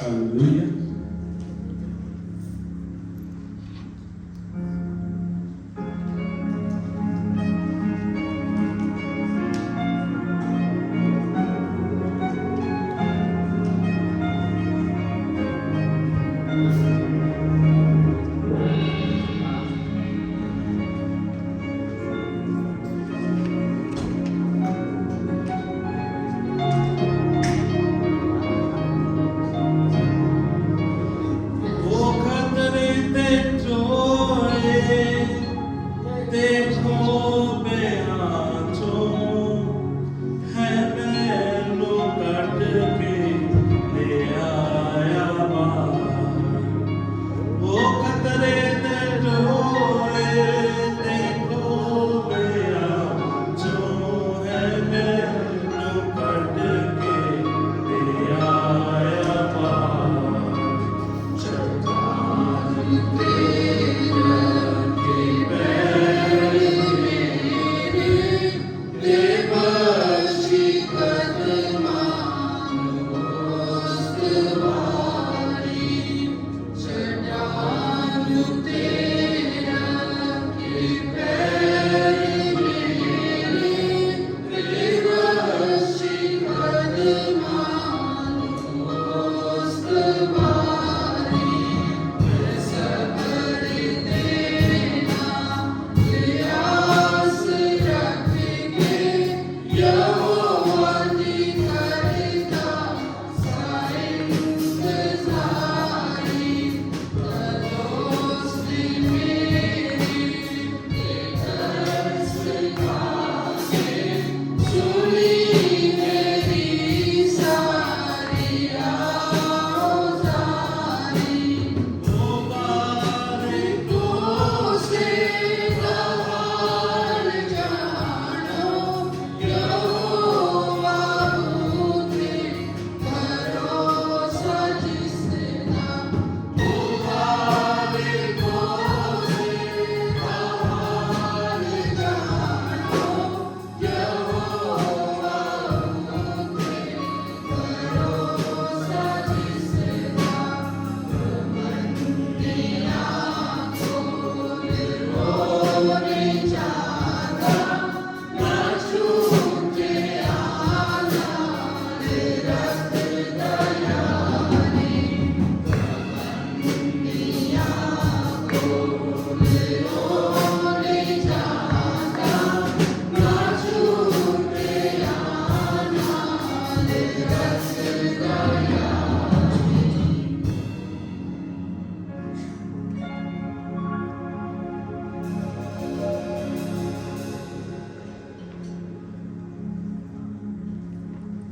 Hallelujah.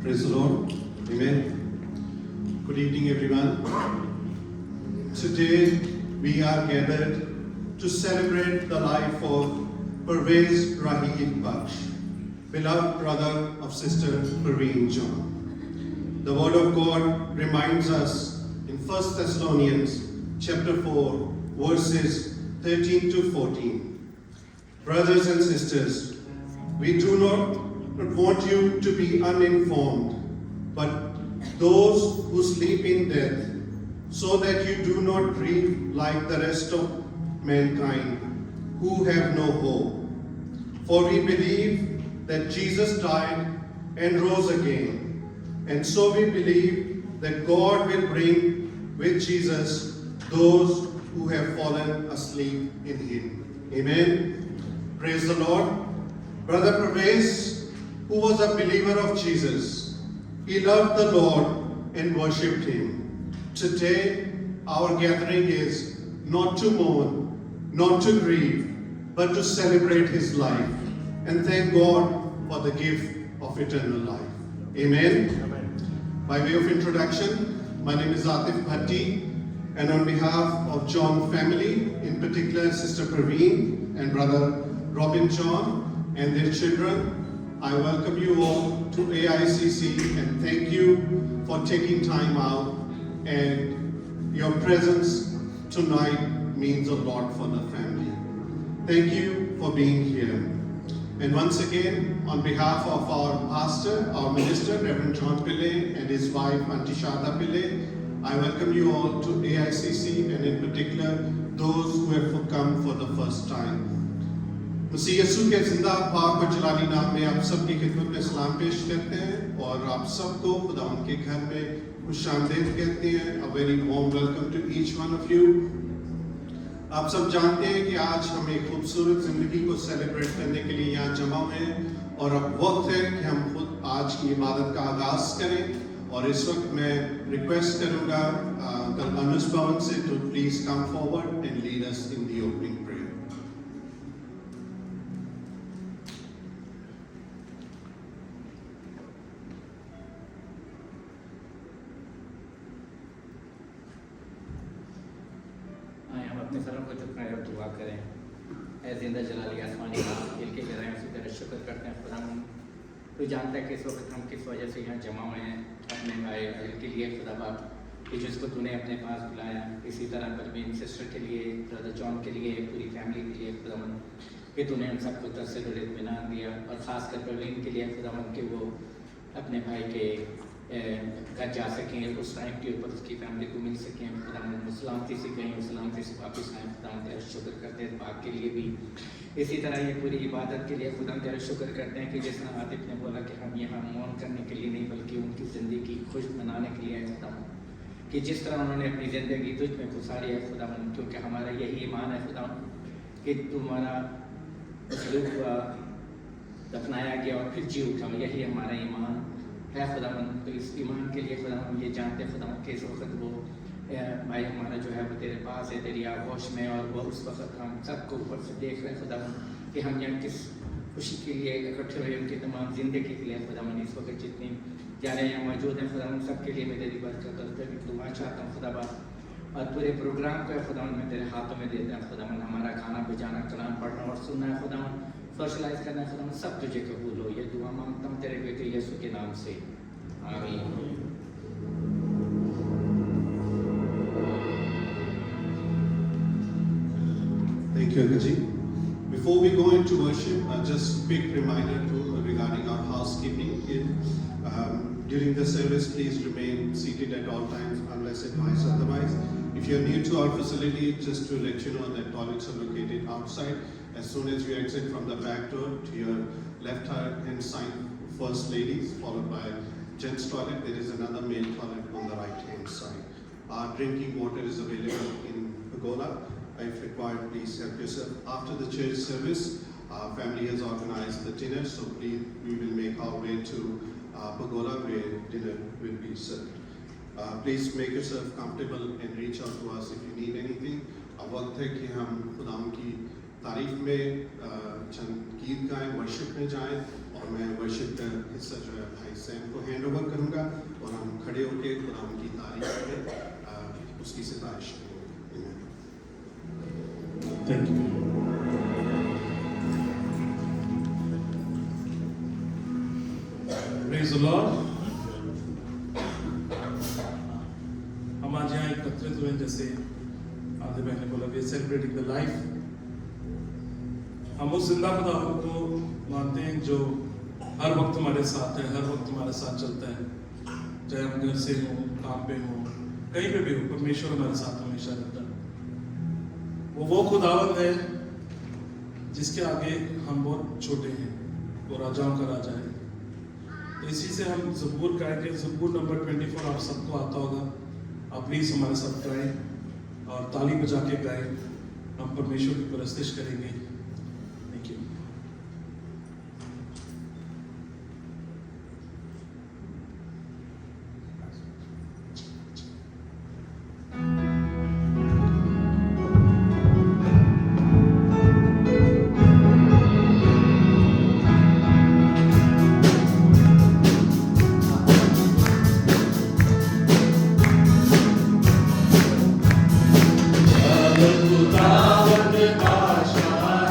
Praise the Lord. Amen. Good evening, everyone. Today we are gathered to celebrate the life of Parvez Rahim Baksh, beloved brother of Sister Parveen John. The Word of God reminds us in 1 Thessalonians chapter 4, verses 13 to 14. Brothers and sisters, we do not want you to be uninformed, but those who sleep in death, so that you do not grieve like the rest of mankind who have no hope. For we believe that Jesus died and rose again, and so we believe that God will bring with Jesus those who have fallen asleep in Him. Amen. Praise the Lord. Brother Parvez, who was a believer of Jesus, he loved the Lord and worshipped Him. Today, our gathering is not to mourn, not to grieve, but to celebrate his life and thank God for the gift of eternal life. Amen. Amen. By way of introduction, my name is Atif Bhatti, and on behalf of John family, in particular Sister Parveen and Brother Robin John and their children, I welcome you all to AICC and thank you for taking time out, and your presence tonight means a lot for the family. Thank you for being here. And once again, on behalf of our pastor, our minister, Reverend John Pillay, and his wife, Auntie Sharda Pillay, I welcome you all to AICC and in particular those who have come for the first time. मसीह यीशु के जिंदा पाक और जलाली नाम में आप सब की खिदमत में सलाम पेश करते हैं और आप सबको खुदा उनके घर में खुशामदीद कहते हैं. A very warm welcome to each one of you. आप सब जानते हैं कि आज हम एक खूबसूरत ज़िंदगी को सेलिब्रेट करने के लिए यहाँ जमा हुए हैं और अब वक्त है कि हम खुद आज की इबादत का आगाज़ करें. और इस वक्त मैं रिक्वेस्ट करूँगा अनुज भवन से to please come forward and lead us in the opening prayer. अपने सरों को झुकाएं और दुआ करें. ऐ जिंदा जलाली आसमानी बाप, दिल के गहराइयों से तेरा शुक्र करते हैं खुदा. तू जानता है कि इस वक्त हम किस वजह से यहाँ जमा हुए हैं अपने भाई के लिए खुदा बाप, कि जिसको तूने अपने पास बुलाया. इसी तरह परवीन सिस्टर के लिए, ब्रदर जॉन के लिए, पूरी फैमिली के लिए खुदा कि तूने हम सबको तसल्लुल और इत्मीनान दिया. और ख़ासकर परवीन के लिए खुदा कि वो अपने भाई के घर जा सकें, उस टाइम के ऊपर उसकी फैमिली को मिल सकें. खुदा सलामती से गए, सलामती से वापस आए. खुदा तेरा शुक्र करते हैं पाक के लिए भी. इसी तरह ये पूरी इबादत के लिए खुदा तेरा शुक्र करते हैं कि जिस तरह आतिफ ने बोला कि हम यहाँ मौन करने के लिए नहीं बल्कि उनकी ज़िंदगी खुश बनाने के लिए आए खुदा, कि जिस तरह उन्होंने अपनी ज़िंदगी तुझ में गुजारी है खुदा, क्योंकि हमारा यही ईमान है खुदा कि तुम्हारा सलूक हुआ, दफनाया गया और फिर जी उठा. यही हमारा ईमान है खुदा. तो इस ईमान के लिए खुदा हम ये जानते हैं खुदा कि इस वक्त वो भाई हमारा जो है वो तेरे पास है, तेरी आगोश में, और वो उस वक्त हम सबको ऊपर से देख रहे हैं खुदा कि हम यहाँ किस खुशी के लिए इकट्ठे हुए, उनकी तमाम ज़िंदगी के लिए खुदा. इस वक्त जितनी जाने यहाँ मौजूद हैं खुदा, उन सब के लिए मैं तेरी बरकत और तेरी दुआ चाहता हूँ खुदा बाप. और पूरे प्रोग्राम को खुदा मैं तेरे हाथों में देता हूँ खुदा. हमारा खाना बजाना, कलाम पढ़ना और सुनना है खुदा, सोशलाइज करना है खुदा, सब तुझे कबूल हो. ये दुआ मांगता हूँ तेरे बेटे यीशु के नाम से, आमीन. Thank you, Ankaji. Before we go into worship, just a quick reminder regarding our housekeeping. During the service, please remain seated at all times unless advised otherwise. If you are new to our facility, just to let you know that toilets are located outside. As soon as you exit from the back door, to your left hand side, first ladies, followed by gents toilet. There is another male toilet on the right hand side. Our drinking water is available in Pagoda. If required, please help yourself. After the church service, our family has organized the dinner, so please, we will make our way to Pagoda where dinner will be served. Please make yourself comfortable and reach out to us if you need anything. अब वक्त है कि हम खुदा की तारीफ में चंद गीत गाएं, वर्शिप में जाएं, और मैं वर्शिप का हिस्सा जो है भाई सैम को हैंड ओवर करूँगा और हम खड़े होकर खुदा की तारीफ में उसकी सितारिश करेंगे. Thank you. Praise the Lord. हम आज यहाँ एकत्रित हुए, जैसे आधे बहने बोला, we are celebrating the life. हम उस जिंदा खुदा को मानते हैं जो हर वक्त हमारे साथ है, हर वक्त हमारे साथ चलता है. चाहे हम घर से हो, काम पे हो, कहीं पे भी हो, परमेश्वर हमारे साथ हमेशा रहता है. वो खुदावंद है जिसके आगे हम बहुत छोटे हैं. वो राजाओं का राजा है. तो इसी से हम ज़बूर गाएंगे. ज़बूर नंबर 24 आप सबको आता होगा. आप प्लीज़ हमारे साथ गाएं और ताली बजा के गाएं. हम परमेश्वर की परस्तिश करेंगे. Thank you. खुदावंद बादशाह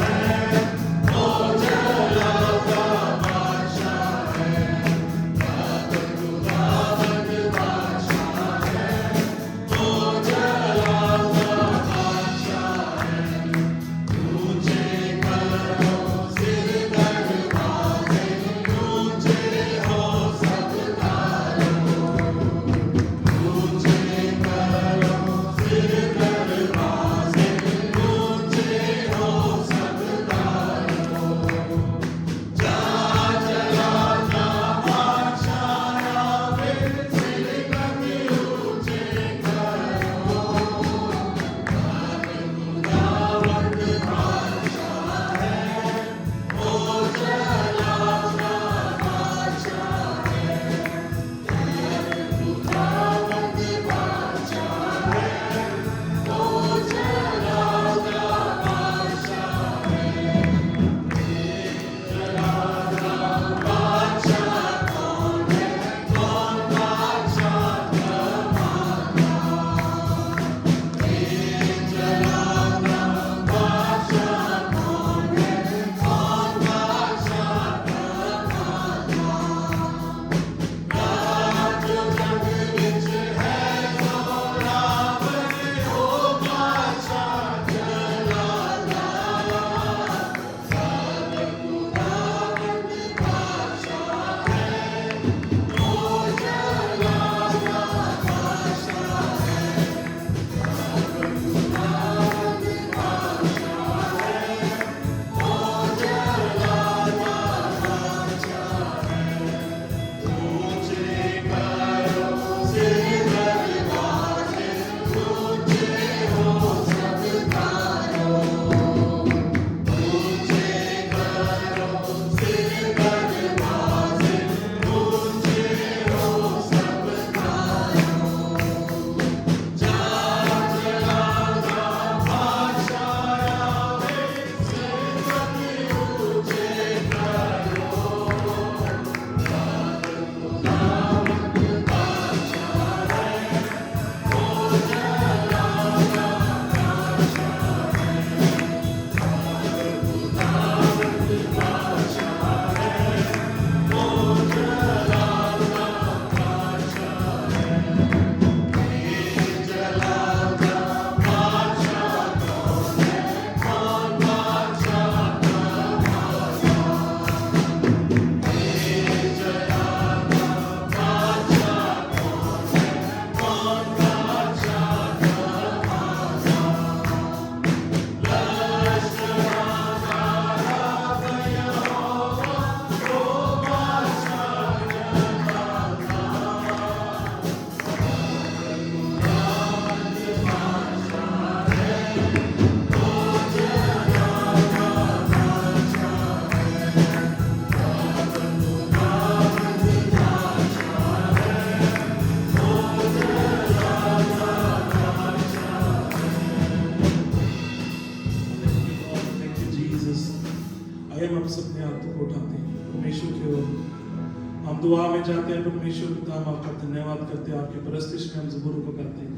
हम दुआ में जाते हैं परमेश्वर पिता, हम आपका धन्यवाद करते हैं, आपकी परस्तिश में हम ज़बूर को करते हैं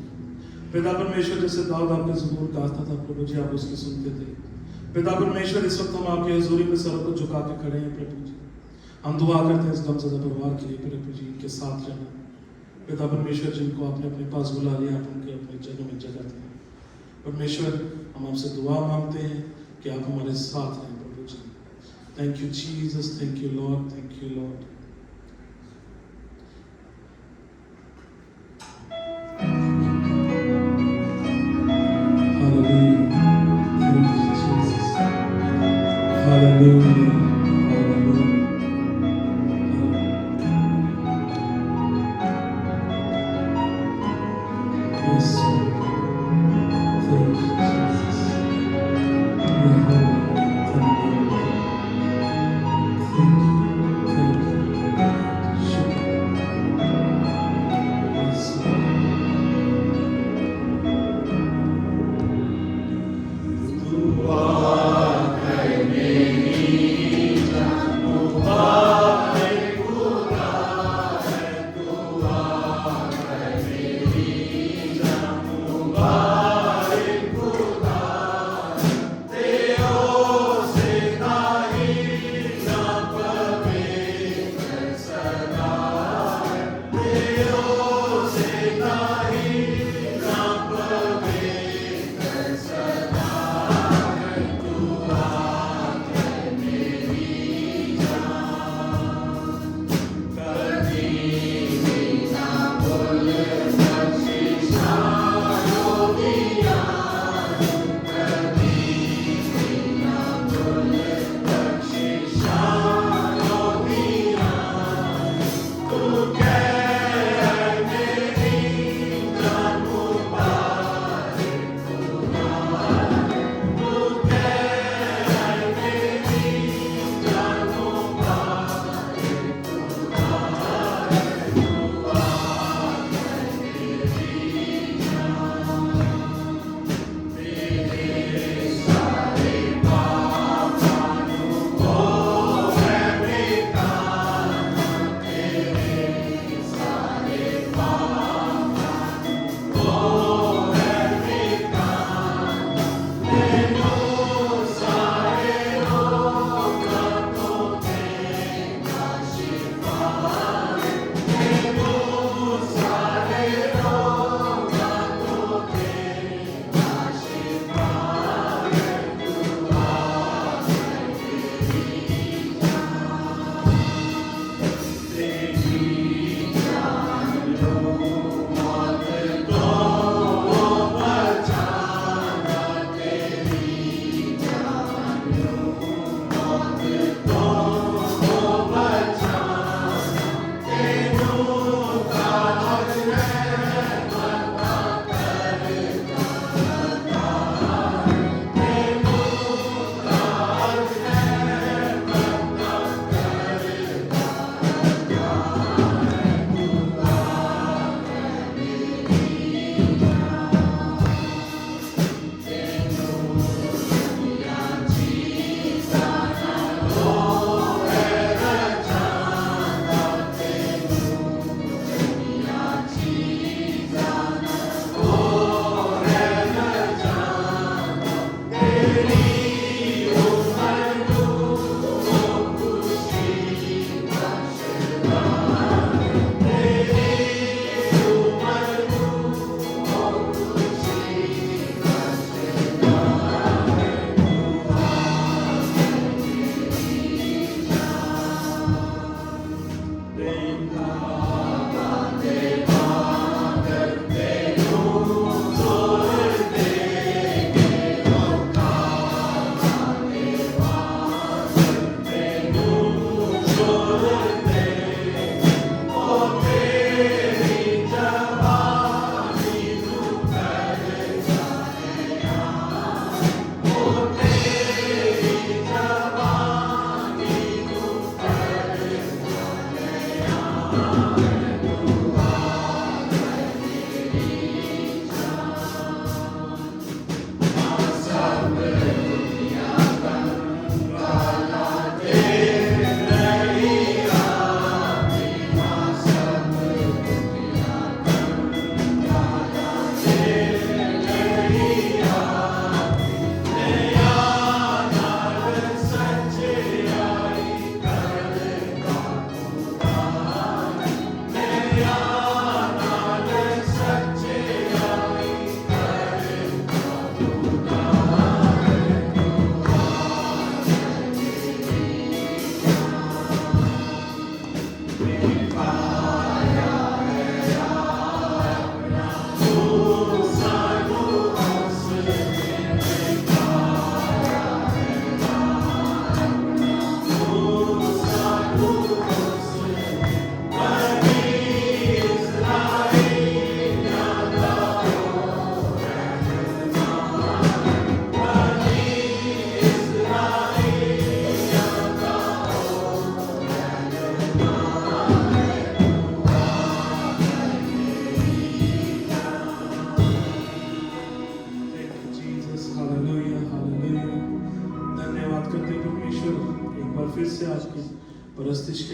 पिता परमेश्वर। जैसे दाऊद आपके ज़बूर गाता था प्रभु जी, आप उसकी सुनते थे पिता परमेश्वर। इस वक्त हम आपके हजूरी में सर को झुका के खड़े हैं प्रभु जी। हम दुआ करते हैं इस गमज़दा परिवार के लिए प्रभु जी, के साथ रहना पिता परमेश्वर, जिनको आपने अपने पास बुला लिया, आप उनके अपने जगह में जगह दें परमेश्वर। हम आपसे दुआ मांगते हैं कि आप हमारे साथ रहें प्रभु जी। Thank you Jesus, thank you Lord, thank you Lord. Hallelujah.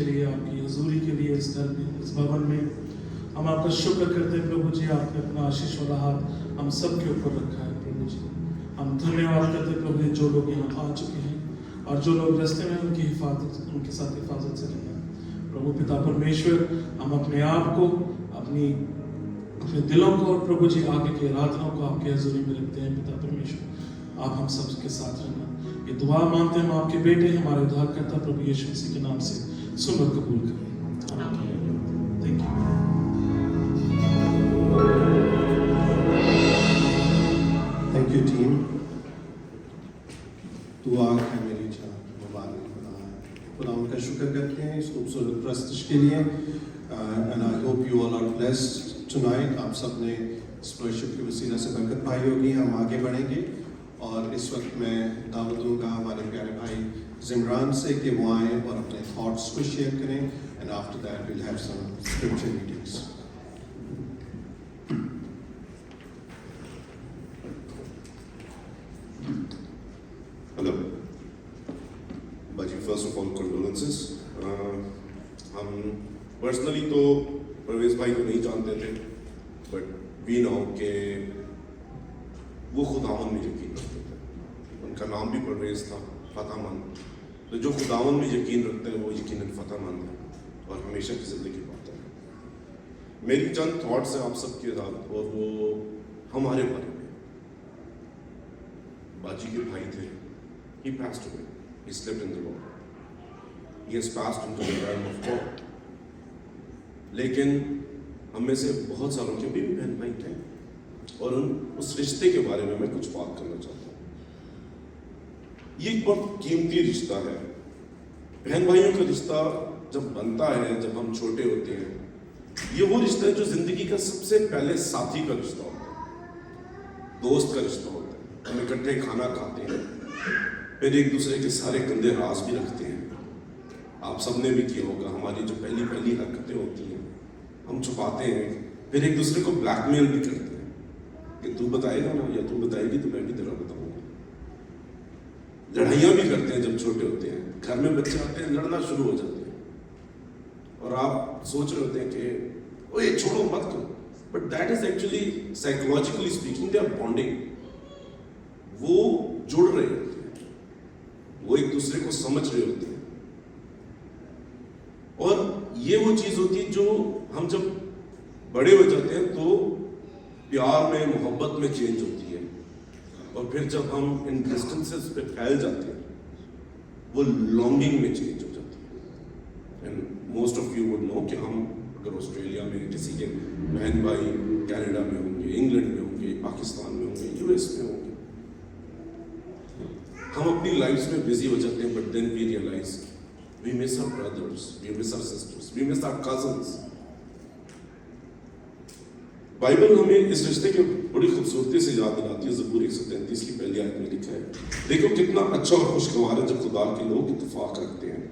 के लिए, आपकी हजूरी के लिए इस घर में, इस भवन में। हम आपका शुक्र करते हैं प्रभु जी, आपने अपना आशीष वाला हाथ हम सब के ऊपर रखा है प्रभु जी। हम धन्यवाद करते हैं प्रभु जी, जो लोग यहाँ आ चुके हैं और जो लोग रास्ते में उनकी हिफाजत, उनके साथ हिफाजत से रहना। प्रभु पिता परमेश्वर, हम अपने आप को, अपने दिलों को और प्रभु जी आगे की आराधनाओं को आपके हजूरी में रखते हैं। पिता परमेश्वर, आप हम सब के साथ रहना। ये दुआ मांगते हैं हम आपके बेटे हमारे उद्धारकर्ता प्रभु यीशु मसीह के नाम से, सुन और कबूल करें। Thank you. Thank you team. दुआ है मेरी जान मुबारक खुदा है। खुदा उनका शुक्र करते हैं इस खूबसूरत प्रस्तुति के लिए। And I hope you all are blessed tonight. आप सब ने इस वर्शिप के वसीला से बरकत पाई होगी। हम आगे बढ़ेंगे और इस वक्त मैं दावत दूंगा हमारे प्यारे भाई जिमरान से कि वो आएँ और अपने थॉट्स को शेयर करें। And after that we'll have some scripture readings. Hello. Baji, first of all, condolences. हम पर्सनली तो परवेज भाई को नहीं जानते थे, बट वी नो कि वो खुदावन में यकीन रखते थे। उनका नाम भी परवेज था, फतेहमंद। तो जो खुदावन में यकीन रखते हैं वो यकीनन फतेहमंद है और हमेशा की ज़िंदगी पाता है। मेरी चंद थॉट्स हैं आप सबके साथ और वो हमारे बारे में। बाजी के भाई थे, he passed away, he slept in the Lord, he has passed into the realm of God. लेकिन हम में से बहुत सालों के भी बहन भाई थे और उस रिश्ते के बारे में मैं कुछ बात करना चाहता हूँ। ये एक बहुत कीमती रिश्ता है। बहन भाइयों का रिश्ता जब बनता है, जब हम छोटे होते हैं, ये वो रिश्ता है जो जिंदगी का सबसे पहले साथी का रिश्ता होता है, दोस्त का रिश्ता होता है। हम इकट्ठे खाना खाते हैं, फिर एक दूसरे के सारे गंदे राज भी रखते हैं। आप सबने भी किया होगा, हमारी जो पहली पहली हरकतें होती हैं हम छुपाते हैं, फिर एक दूसरे को ब्लैकमेल भी करते हैं कि तू बताएगा ना या तू बताएगी तो मैं भी तेरा बताऊंगा। लड़ाइयाँ भी करते हैं जब छोटे होते हैं, घर में बच्चे आते हैं लड़ना शुरू हो जाते हैं और आप सोच रहे होते हैं कि ओए छोड़ो मत करो, but that is actually psychologically speaking they are bonding. वो जुड़ रहे होते हैं, वो एक दूसरे को समझ रहे होते हैं और ये वो चीज होती है जो हम जब बड़े हो जाते हैं तो प्यार में, मोहब्बत में चेंज होती है और फिर जब हम इन डिस्टेंसेस पे फैल जाते हैं वो लॉन्गिंग में चेंज हो जाती है। And most of you would know कि हम अगर ऑस्ट्रेलिया में किसी के बहन भाई कनाडा में होंगे, इंग्लैंड में होंगे, पाकिस्तान में होंगे, यूएस में होंगे, हम अपनी लाइफ्स में बिजी हो जाते हैं, but then we realize we miss our brothers, we miss our sisters, we miss our cousins. Bible हमें इस रिश्ते के बड़ी खूबसूरती से याद दिलाती है। ज़बूर 133 की पहली आयत में लिखा है, देखो कितना अच्छा और खुशगवार है जब खुदा के लोग इत्तेफाक रखते हैं।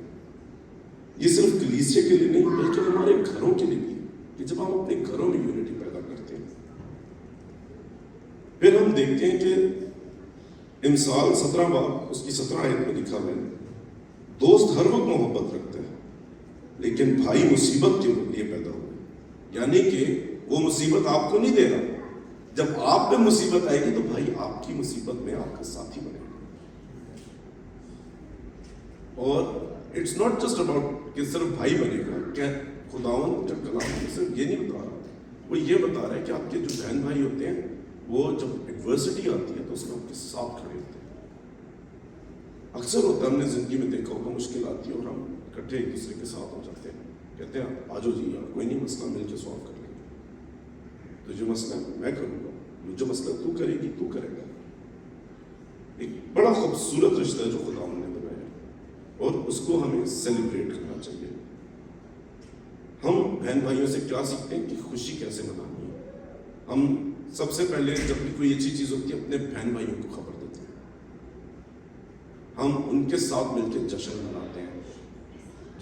ये सिर्फ कलीसिया के लिए नहीं बल्कि हमारे घरों के लिए भी, कि जब हम अपने घरों में यूनिटी पैदा करते हैं। फिर हम देखते हैं कि इमसाल 17 बाब उसकी 17 आयत में लिखा है, दोस्त हर वक्त मोहब्बत रखता है लेकिन भाई मुसीबत के लिए पैदा हुए। यानी कि वो मुसीबत आपको नहीं दे रहा, जब आप पे मुसीबत आएगी तो भाई आपकी मुसीबत में आपका साथी बनेगा। और इट्स नॉट जस्ट अबाउट कि सिर्फ भाई बनेगा, क्या खुदावन जब कलाम सिर्फ ये नहीं बता रहा, वो ये बता रहा है कि आपके जो बहन भाई होते हैं वो जब एडवर्सिटी आती है तो उसमें आपके साथ खड़े होते हैं। अक्सर होता है, हमने जिंदगी में देखा होगा, मुश्किल आती है और हम इकट्ठे एक दूसरे के साथ हो जाते हैं, कहते हैं आ जाओ जी यार, कोई नहीं, मसला मिल के सॉल्व कर लेंगे, तो जो मसला मैं करूँगा, जो मसला तू करेगी तू करेगा। एक बड़ा खूबसूरत रिश्ता है जो खुदा ने बनाया और उसको हमें सेलिब्रेट करना चाहिए। हम बहन भाइयों से क्या सीखते हैं कि खुशी कैसे मनानी है। हम सबसे पहले जब भी कोई अच्छी चीज़ होती है अपने बहन भाइयों को खबर देते हैं, हम उनके साथ मिलकर जश्न मनाते हैं।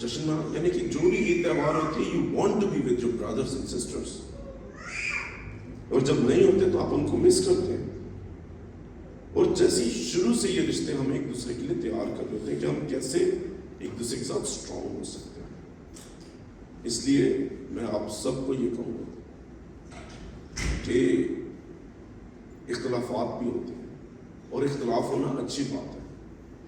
जश्न मना यानी कि जो भी ईद त्यौहार होती है, you want to be with your brothers and sisters, और जब नहीं होते तो आप उनको मिस करते हैं। और जैसे ही शुरू से ये रिश्ते हम एक दूसरे के लिए तैयार कर लेते हैं कि हम कैसे एक दूसरे के साथ स्ट्रांग हो सकते हैं। اس لیے میں آپ سب کو یہ کہوں گا کہ اختلافات بھی ہوتے ہیں اور اختلاف ہونا اچھی بات ہے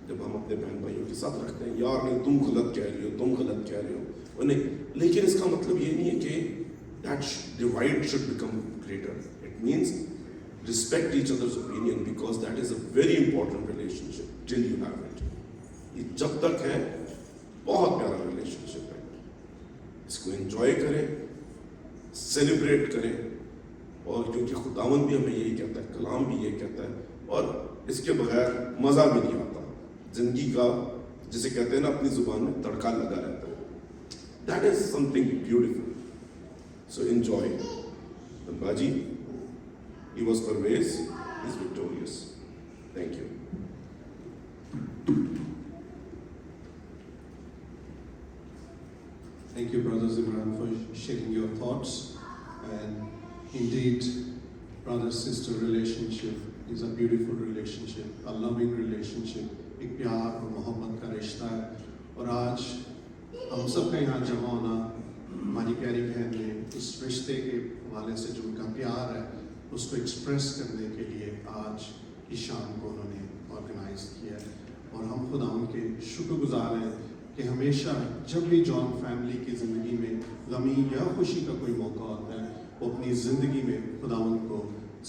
جب ہم اپنے بہن بھائیوں کے ساتھ رکھتے ہیں. یار نہیں تم غلط کہہ رہے ہو, تم غلط کہہ رہے ہو, نہیں, لیکن اس کا مطلب یہ نہیں ہے کہ that divide should become greater. It means respect each other's opinion because that is a very important relationship till you have it. یہ جب تک ہے بہت پیارا ریلیشنشپ ہے, اس کو انجوائے کریں, سیلیبریٹ کریں, اور کیونکہ خداوند بھی ہمیں یہی کہتا ہے, کلام بھی یہی کہتا ہے, اور اس کے بغیر مزہ بھی نہیں آتا. زندگی کا جسے کہتے ہیں نا اپنی زبان میں تڑکا لگا رہتا ہے. That is something beautiful. So enjoy. And Baji, he was Parvez, he is victorious. Thank you. Thank you, Brother Zimran, for sharing your thoughts. And indeed, brother-sister relationship is a beautiful relationship, a loving relationship. ایک پیار اور محبت کا رشتہ ہے. اور آج ہم سب کا یہاں جمع ہونا ہماری پیاری بہن نے اس رشتے کے حوالے سے جو ان کا پیار ہے اس کو ایکسپریس کرنے کے لیے آج کی شام کو انہوں نے آرگنائز کیا ہے. اور ہم خدا ان کے شکر گزار ہیں کہ ہمیشہ جب بھی جان فیملی کی زندگی میں غمی یا خوشی کا کوئی موقع ہوتا ہے وہ اپنی زندگی میں خداوند کو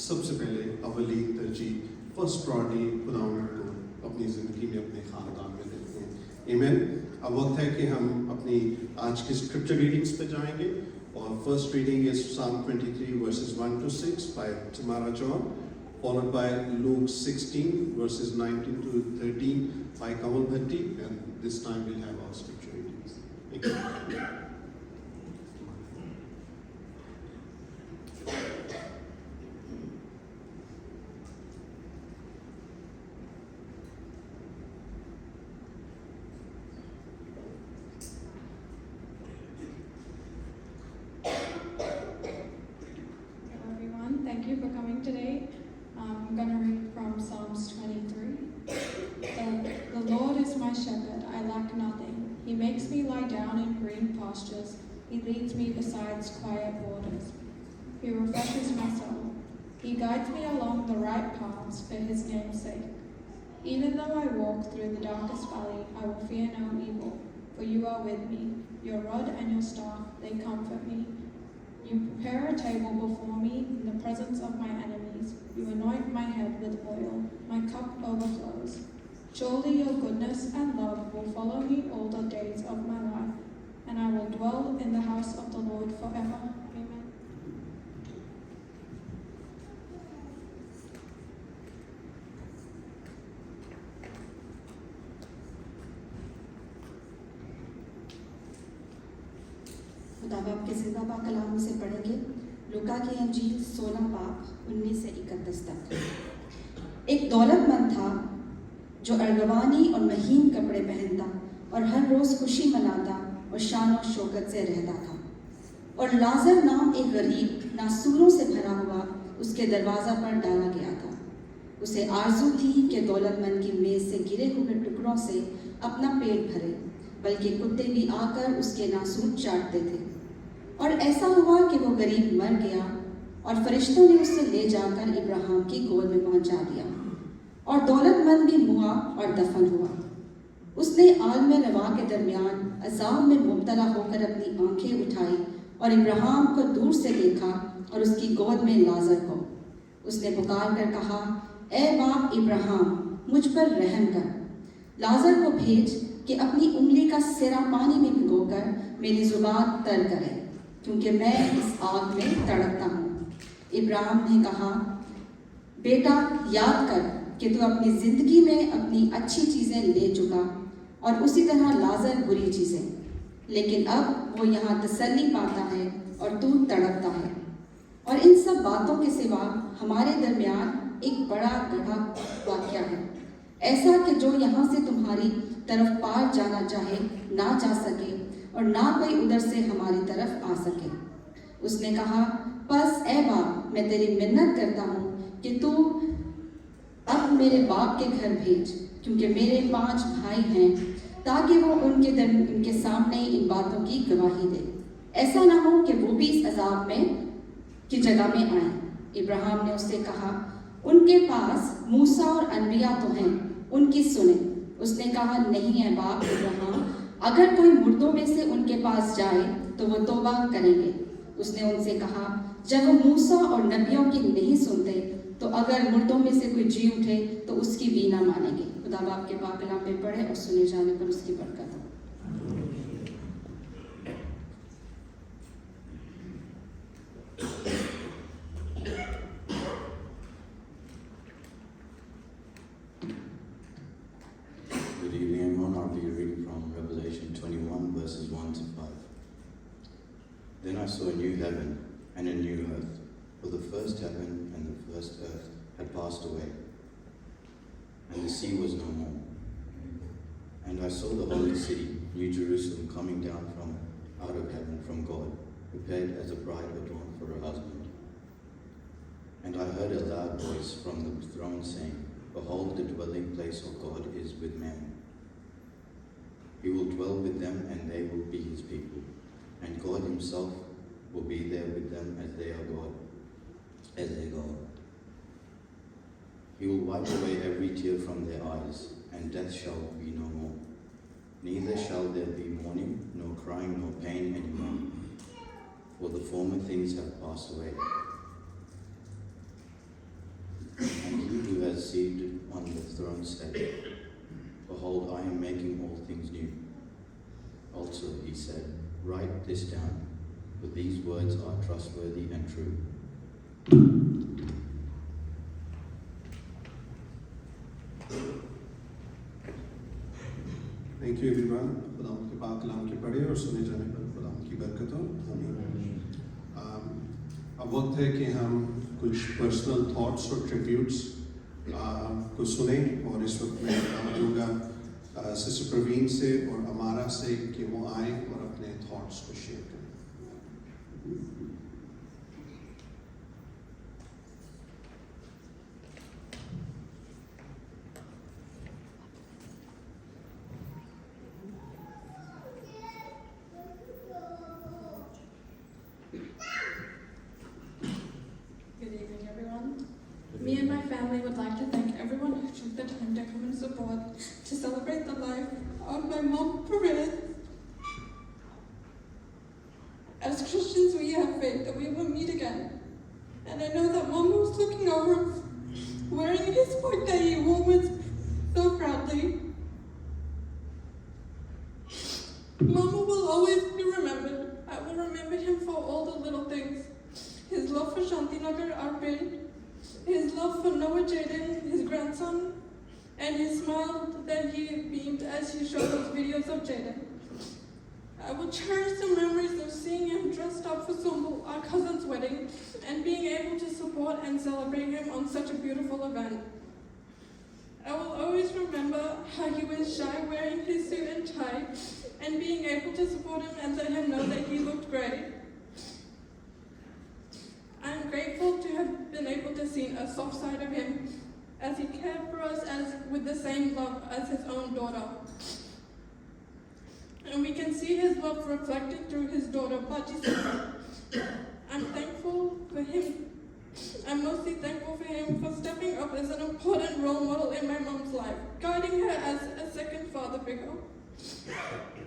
سب سے پہلے اولین ترجیح, فرسٹ پرائرٹی خداوند کو اپنی زندگی میں اپنے خاندان میں دیتے ہیں. ایمین. اب وقت ہے کہ ہم اپنی آج کی اسکرپچر ریڈنگس پہ جائیں گے, اور first reading is Psalm 23 verses 1 to 6 by Tamara John, followed by Luke 16 verses 19 to 13 by Kamal Bhatti, and this time we'll have our scripture readings. Thank you. Thank you for coming today. I'm going to read from Psalms 23. The Lord is my shepherd, I lack nothing. He makes me lie down in green pastures. He leads me beside quiet waters. He refreshes my soul. He guides me along the right paths for his name's sake. Even though I walk through the darkest valley, I will fear no evil, for you are with me. Your rod and your staff, they comfort me. You prepare a table before me in the presence of my enemies. You anoint my head with oil. My cup overflows. Surely your goodness and love will follow me all the days of my life, and I will dwell in the house of the Lord forever. Amen. خدا باپ کے زندہ پاک کلام سے پڑھیں گے. لوکا کی انجیل 16 باب 19 سے 31 تک. ایک دولت مند تھا جو ارغوانی اور مہین کپڑے پہنتا اور ہر روز خوشی مناتا اور شان و شوکت سے رہتا تھا. اور لازر نام ایک غریب ناسوروں سے بھرا ہوا اس کے دروازہ پر ڈالا گیا تھا. اسے آرزو تھی کہ دولت مند کی میز سے گرے ہوئے ٹکڑوں سے اپنا پیٹ بھرے، بلکہ کتے بھی آ کر اس کے ناسور چاٹتے تھے. اور ایسا ہوا کہ وہ غریب مر گیا اور فرشتوں نے اسے لے جا کر ابراہیم کی گود میں پہنچا دیا. اور دولت مند بھی ہوا اور دفن ہوا. اس نے عالم روا کے درمیان عذاب میں مبتلا ہو کر اپنی آنکھیں اٹھائی اور ابراہیم کو دور سے دیکھا اور اس کی گود میں لازر کو. اس نے پکار کر کہا، اے باپ ابراہیم، مجھ پر رحم کر، لازر کو بھیج کہ اپنی انگلی کا سرا پانی میں بھگو کر میری زبان تر کرے، کیونکہ میں اس آگ میں تڑپتا ہوں. ابراہیم نے کہا، بیٹا یاد کر کہ تو اپنی زندگی میں اپنی اچھی چیزیں لے چکا اور اسی طرح لازر بری چیزیں، لیکن اب وہ یہاں تسلی پاتا ہے اور تو تڑپتا ہے. اور ان سب باتوں کے سوا ہمارے درمیان ایک بڑا گڑھا واقعہ ہے، ایسا کہ جو یہاں سے تمہاری طرف پار جانا چاہے نہ جا سکے اور نہ کوئی ادھر سے ہماری طرف آ سکے. اس نے کہا، پس اے باپ، میں تیری منت کرتا ہوں کہ تو اب میرے باپ کے گھر بھیج، کیونکہ میرے 5 بھائی ہیں، تاکہ وہ ان کے سامنے ان باتوں کی گواہی دے. ऐसा ना हो कि वो भी इस अजाब में की जगह में आए। इब्राहिम ने उससे कहा, उनके पास मूसा और अनबिया तो हैं, उनकी सुने। उसने कहा, नहीं है बाप इब्राहिम, अगर कोई मुर्दों में से उनके पास जाए तो वो तौबा करेंगे। उसने उनसे कहा, जब वो मूसा और नबियों की नहीं सुनते तो अगर मुर्दों में से कोई जी उठे तो उसकी भी ना मानेंगे। खुदा बाप के पाक कलाम पे पढ़े और सुने जाने पर उसकी बरकत हो। Good evening, everyone. I'll be reading from Revelation 21, verses 1 to 5. Then I saw a new heaven and a new earth, for the first heaven and the first earth had passed away, and the sea was no more. And I saw the holy city, New Jerusalem, coming down from out of heaven from God, prepared as a bride adorned for her husband. And I heard a loud voice from the throne saying, Behold, the dwelling place of God is with men. He will dwell with them, and they will be his people. And God himself will be there with them as they are God, as their God. He will wipe away every tear from their eyes, and death shall be no more. Neither shall there be mourning, nor crying, nor pain any more, for the former things have passed away. And he who has seated on the throne said, Behold, I am making all things new. Also he said, Write this down, for these words are trustworthy and true. Thank you everyone. खुदा के पाक कलाम के पढ़े और सुने जाने पर खुदा की बरकत हो। अब वक्त है कि हम कुछ पर्सनल थॉट्स और ट्रिब्यूट्स को सुने, और इस वक्त मैं दावत दूंगा सिस्टर प्रवीण से और अमारा से कि वो आए और अपने थॉट्स को शेयर करें। Good evening, everyone. Me and my family would like to thank everyone who took the time to come and support to celebrate the life of my mom, Perez. As Christians, we have faith that we will meet again. And I know that Mom was looking over us, wearing his white that he wore with so proudly. Mama will always be remembered. I will remember him for all the little things. His love for Shantinagar, our parent, his love for Noah Jaden, his grandson, and his smile that he beamed as he showed us videos of Jaden. I will cherish the memories of seeing him dressed up for Sumbul, our cousin's wedding, and being able to support and celebrate him on such a beautiful event. I will always remember how he was shy wearing his suit and tie, and being able to support him and let him know that he looked great. I am grateful to have been able to see a soft side of him as he cared for us as with the same love as his own daughter. And we can see his love reflected through his daughter, Pachisika. I'm thankful for him. I'm mostly thankful for him for stepping up as an important role model in my mom's life, guiding her as a second father figure.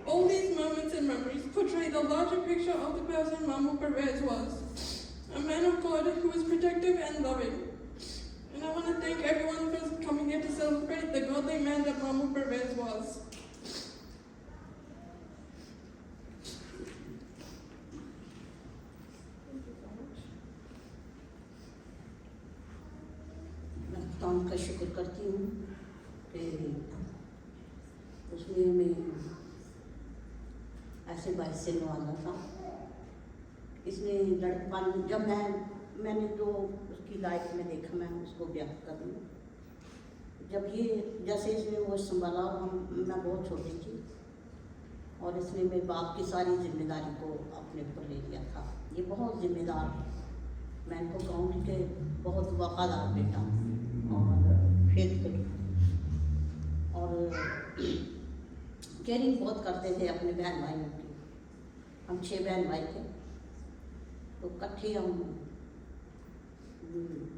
All these moments and memories portray the larger picture of the person Mamu Perez was. A man of God who was protective and loving. And I want to thank everyone for coming here to celebrate the godly man that Mamu Perez was. मैं खुदा का शुक्र करती हूँ कि उसने हमें ऐसे बारिश से नवाजा था। इसने लड़कपन जब मैंने जो उसकी लाइफ में देखा, मैं उसको व्यक्त कर दूँ। जब ये जैसे इसने वो संभाला, मैं बहुत छोटी थी और इसने मेरे बाप की सारी जिम्मेदारी को अपने ऊपर ले लिया था। ये बहुत जिम्मेदार, मैं इनको कहूँगी कि बहुत वफादार बेटा और फेथफुल, और केयरिंग बहुत करते थे अपने बहन भाइयों की। हम 6 बहन भाई थे, तो इकट्ठे हम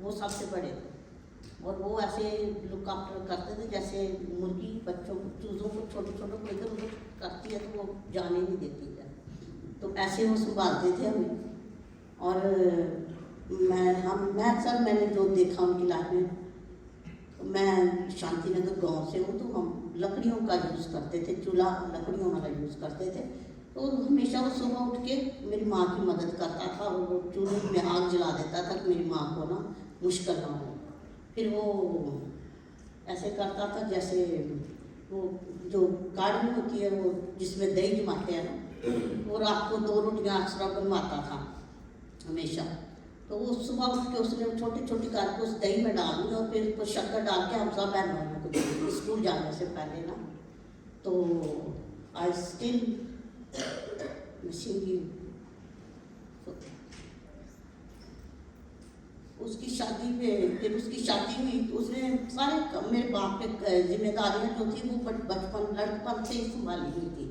वो सबसे बड़े थे और वो ऐसे लुक आफ्टर करते थे जैसे मुर्गी बच्चों चूज़ों को छोटे छोटे को इधर उधर करती है तो वो जाने नहीं देती है, तो ऐसे वो संभालते थे हमें। और मैं अक्सर मैंने जो देखा उनकी लाइफ में, मैं शांति नगर गाँव से हूँ, तो हम लकड़ियों का यूज़ करते थे, चूल्हा लकड़ियों वाला यूज़ करते थे। तो हमेशा वो सुबह उठ के मेरी माँ की मदद करता था, वो चूल्हे में आग जला देता था कि मेरी माँ को ना मुश्किल ना हो। फिर वो ऐसे करता था जैसे वो जो गाड़ी होती है वो जिसमें दही जमाते हैं ना, वो रात को 2 रोटियाँ अक्सर बनवाता था हमेशा। तो वो सुबह उठ के उसने छोटी छोटी करके उस दही में डाल दी और फिर कुछ शक्कर डाल के हम सब बहन भाइयों को दी स्कूल जाने से पहले ना। तो आई स्टिल मिसिंग यू। उसकी शादी में फिर उसकी शादी हुई तो उसने सारे मेरे बाप के जिम्मेदारियां जो थी वो बचपन लड़कपन से ही संभाली हुई थी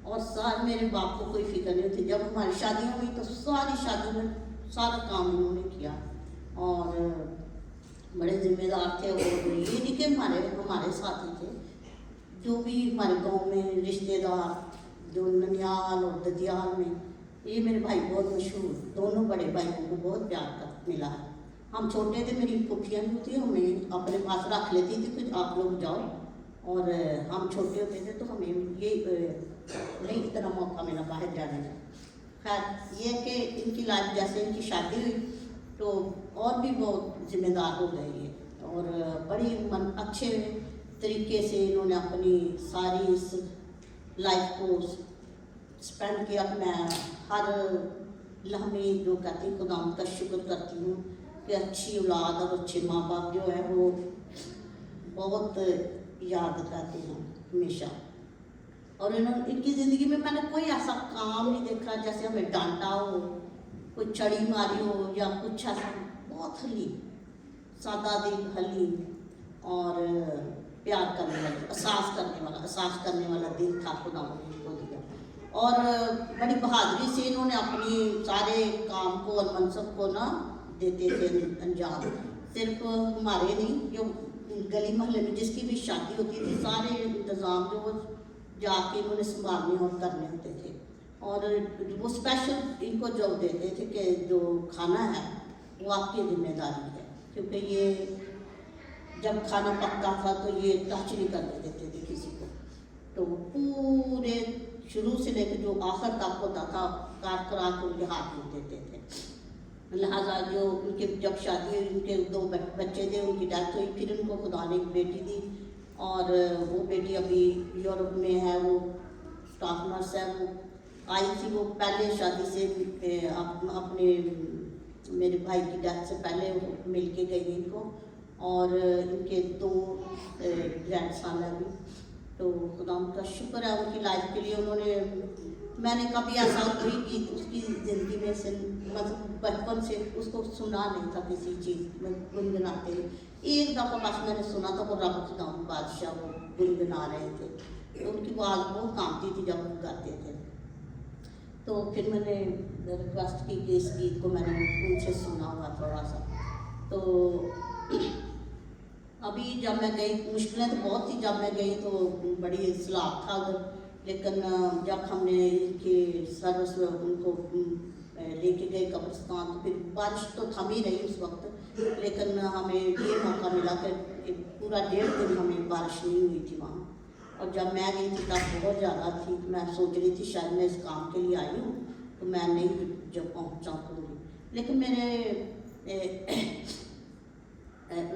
और सारे मेरे बाप को कोई फिक्र नहीं थी। जब हमारी शादियाँ हुई तो सारी शादी में सारा काम उन्होंने किया और बड़े जिम्मेदार थे। और ये नहीं कि हमारे साथी थे, जो भी हमारे गांव में रिश्तेदार जो ननियाल और ददियाल में, ये मेरे भाई बहुत मशहूर, दोनों बड़े भाइयों को बहुत प्यार कर मिला है। हम छोटे थे, मेरी फुफियाँ जो थी हमें अपने पास रख लेती थी कि आप लोग जाओ, और हम छोटे होते थे तो हमें ये नहीं इतना मौका मिला बाहर जाने का। खैर ये कि इनकी लाइफ जैसे इनकी शादी हुई तो और भी बहुत जिम्मेदार हो गए ये, और बड़ी अच्छे तरीके से इन्होंने अपनी सारी इस लाइफ को स्पेंड किया। मैं हर लम्हे जो कहती हूँ खुदा का शुक्र करती हूँ कि अच्छी औलाद और अच्छे माँ बाप जो है वो बहुत याद करते हैं हमेशा। और इनकी ज़िंदगी में मैंने कोई ऐसा काम नहीं देखा जैसे हमें डांटा हो, कोई छड़ी मारी हो या कुछ ऐसा। बहुत हलीम, सादा दिल, हलीम और प्यार करने वाला, एहसास करने वाला दिल था खुदा ने इनको दिया। और बड़ी बहादुरी से इन्होंने अपनी सारे काम को और मनसब को ना देते थे अंजाम। सिर्फ हमारे नहीं, जो गली मोहल्ले में जिसकी भी शादी होती थी सारे इंतज़ाम जो वो जाके इन्होंने संभालने और करने होते थे। और वो स्पेशल इनको जो देते थे कि जो खाना है वो आपकी जिम्मेदारी है, क्योंकि ये जब खाना पकता था तो ये टच नहीं करने देते थे किसी को। तो पूरे शुरू से लेकर जो आखिर तक होता था काट करा के उनके हाथ में देते थे। लिहाजा जो उनके जब शादी हुई, उनके 2 बच्चे थे, उनकी डेथ हुई, फिर उनको खुदा ने एक बेटी दी और वो बेटी अभी यूरोप में है, वो स्टाफ नर्स है। वो आई थी, वो पहले शादी से अपने मेरे भाई की डेथ से पहले मिल के गई इनको, और इनके 2 ग्रैंडसन है अभी। तो खुदा का शुक्र है उनकी लाइफ के लिए। उन्होंने, मैंने कभी ऐसा कोई गीत उसकी ज़िंदगी में से मतलब बचपन से उसको सुना नहीं था किसी चीज़ में गुनगुनाते हुए। एक दफ़ा बस मैंने सुना था, वो रब खुदा बादशाह वो गुनगुना रहे थे, तो उनकी आवाज़ बहुत कांपती थी जब वो गाते थे। तो फिर मैंने रिक्वेस्ट की कि इस गीत को मैंने उनसे सुना हुआ थोड़ा सा। तो अभी जब मैं गई, मुश्किलें तो बहुत थी, जब मैं गई तो बड़ी सलाब था उधर, लेकिन जब हमने इनके सर्वस उनको लेके गए कब्रिस्तान, तो फिर बारिश तो थम ही रही उस वक्त, लेकिन हमें ये मौका मिला कि पूरा 1.5 दिन हमें बारिश नहीं हुई थी वहाँ। और जब मैं गई थी तब बहुत ज़्यादा थी, मैं सोच रही थी शायद मैं इस काम के लिए आई हूँ तो मैं नहीं जब पहुँच पाऊँगी। लेकिन मेरे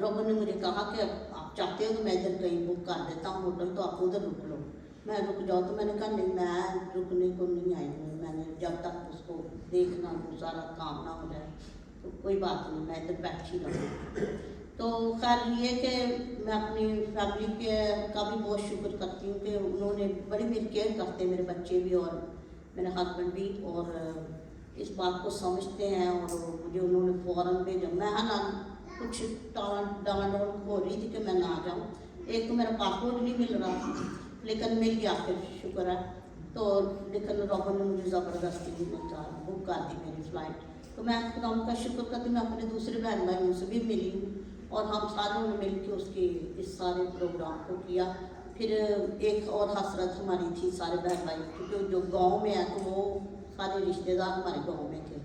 लोगों ने मुझे कहा कि आप चाहते हो तो मैं इधर कहीं बुक कर देता हूँ होटल, तो आप उधर रुक लो। मैं रुक जाओ, तो मैंने कहा नहीं, मैं रुकने को नहीं आई हूँ, मैंने जब तक उसको देखना वो सारा काम ना हो जाए तो कोई बात नहीं, मैं इधर बैठी रहूँ। तो खैर ये कि मैं अपनी फैमिली के का भी बहुत शुक्र करती हूँ कि उन्होंने बड़ी मेरी केयर करते हैं, मेरे बच्चे भी और मेरे हस्बैंड भी, और इस बात को समझते हैं। और मुझे उन्होंने फ़ौरन भेजा। मैं ना कुछ डांड हो रही थी कि मैं ना जाऊँ। एक तो मेरा पासपोर्ट नहीं मिल रहा, लेकिन मिल गया, फिर शुक्र है। तो लेकिन रॉबन ने मुझे ज़बरदस्ती बुक कर दी मेरी फ़्लाइट। तो मैं खुदावंद का शुक्र करती मैं अपने दूसरे बहन भाइयों से भी मिली हूँ और हम सारों ने मिल के उसकी इस सारे प्रोग्राम को किया। फिर एक और हसरत हमारी थी सारे बहन भाई, क्योंकि जो गांव में है तो वो सारे रिश्तेदार हमारे गांव में थे।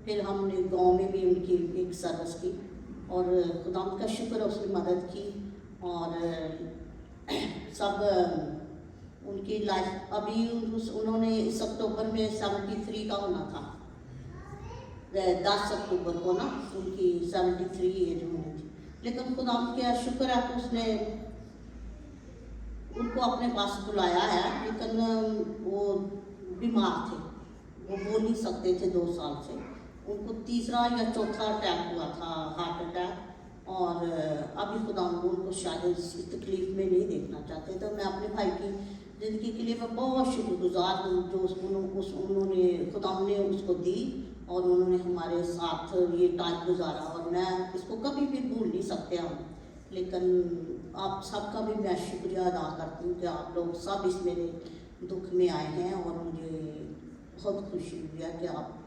फिर हमने गांव में भी उनकी एक सर्विस की और खुदावंद का शुक्र उसने मदद की और सब उनकी लाइफ अभी उन्होंने इस अक्टूबर में 73 का होना था, 10 अक्टूबर को ना उनकी 73 एज होनी थी। लेकिन खुदावंद का शुक्र है कि उसने उनको अपने पास बुलाया है। लेकिन वो बीमार थे, वो बोल नहीं सकते थे 2 साल से। उनको तीसरा या चौथा अटैक हुआ था, हार्ट अटैक, और अभी खुदावंद उनको शायद इस तकलीफ में नहीं देखना चाहते। तो मैं अपने भाई की ज़िंदगी के लिए मैं बहुत शुक्रगुजार हूँ जो उन्होंने खुदावंद ने उसको दी और उन्होंने हमारे साथ ये टाइम गुजारा, और मैं इसको कभी भी भूल नहीं सकते हम। लेकिन आप सबका भी मैं शुक्रिया अदा करती हूँ कि आप लोग सब इस मेरे दुख में आए हैं और मुझे बहुत खुशी हुई है कि आप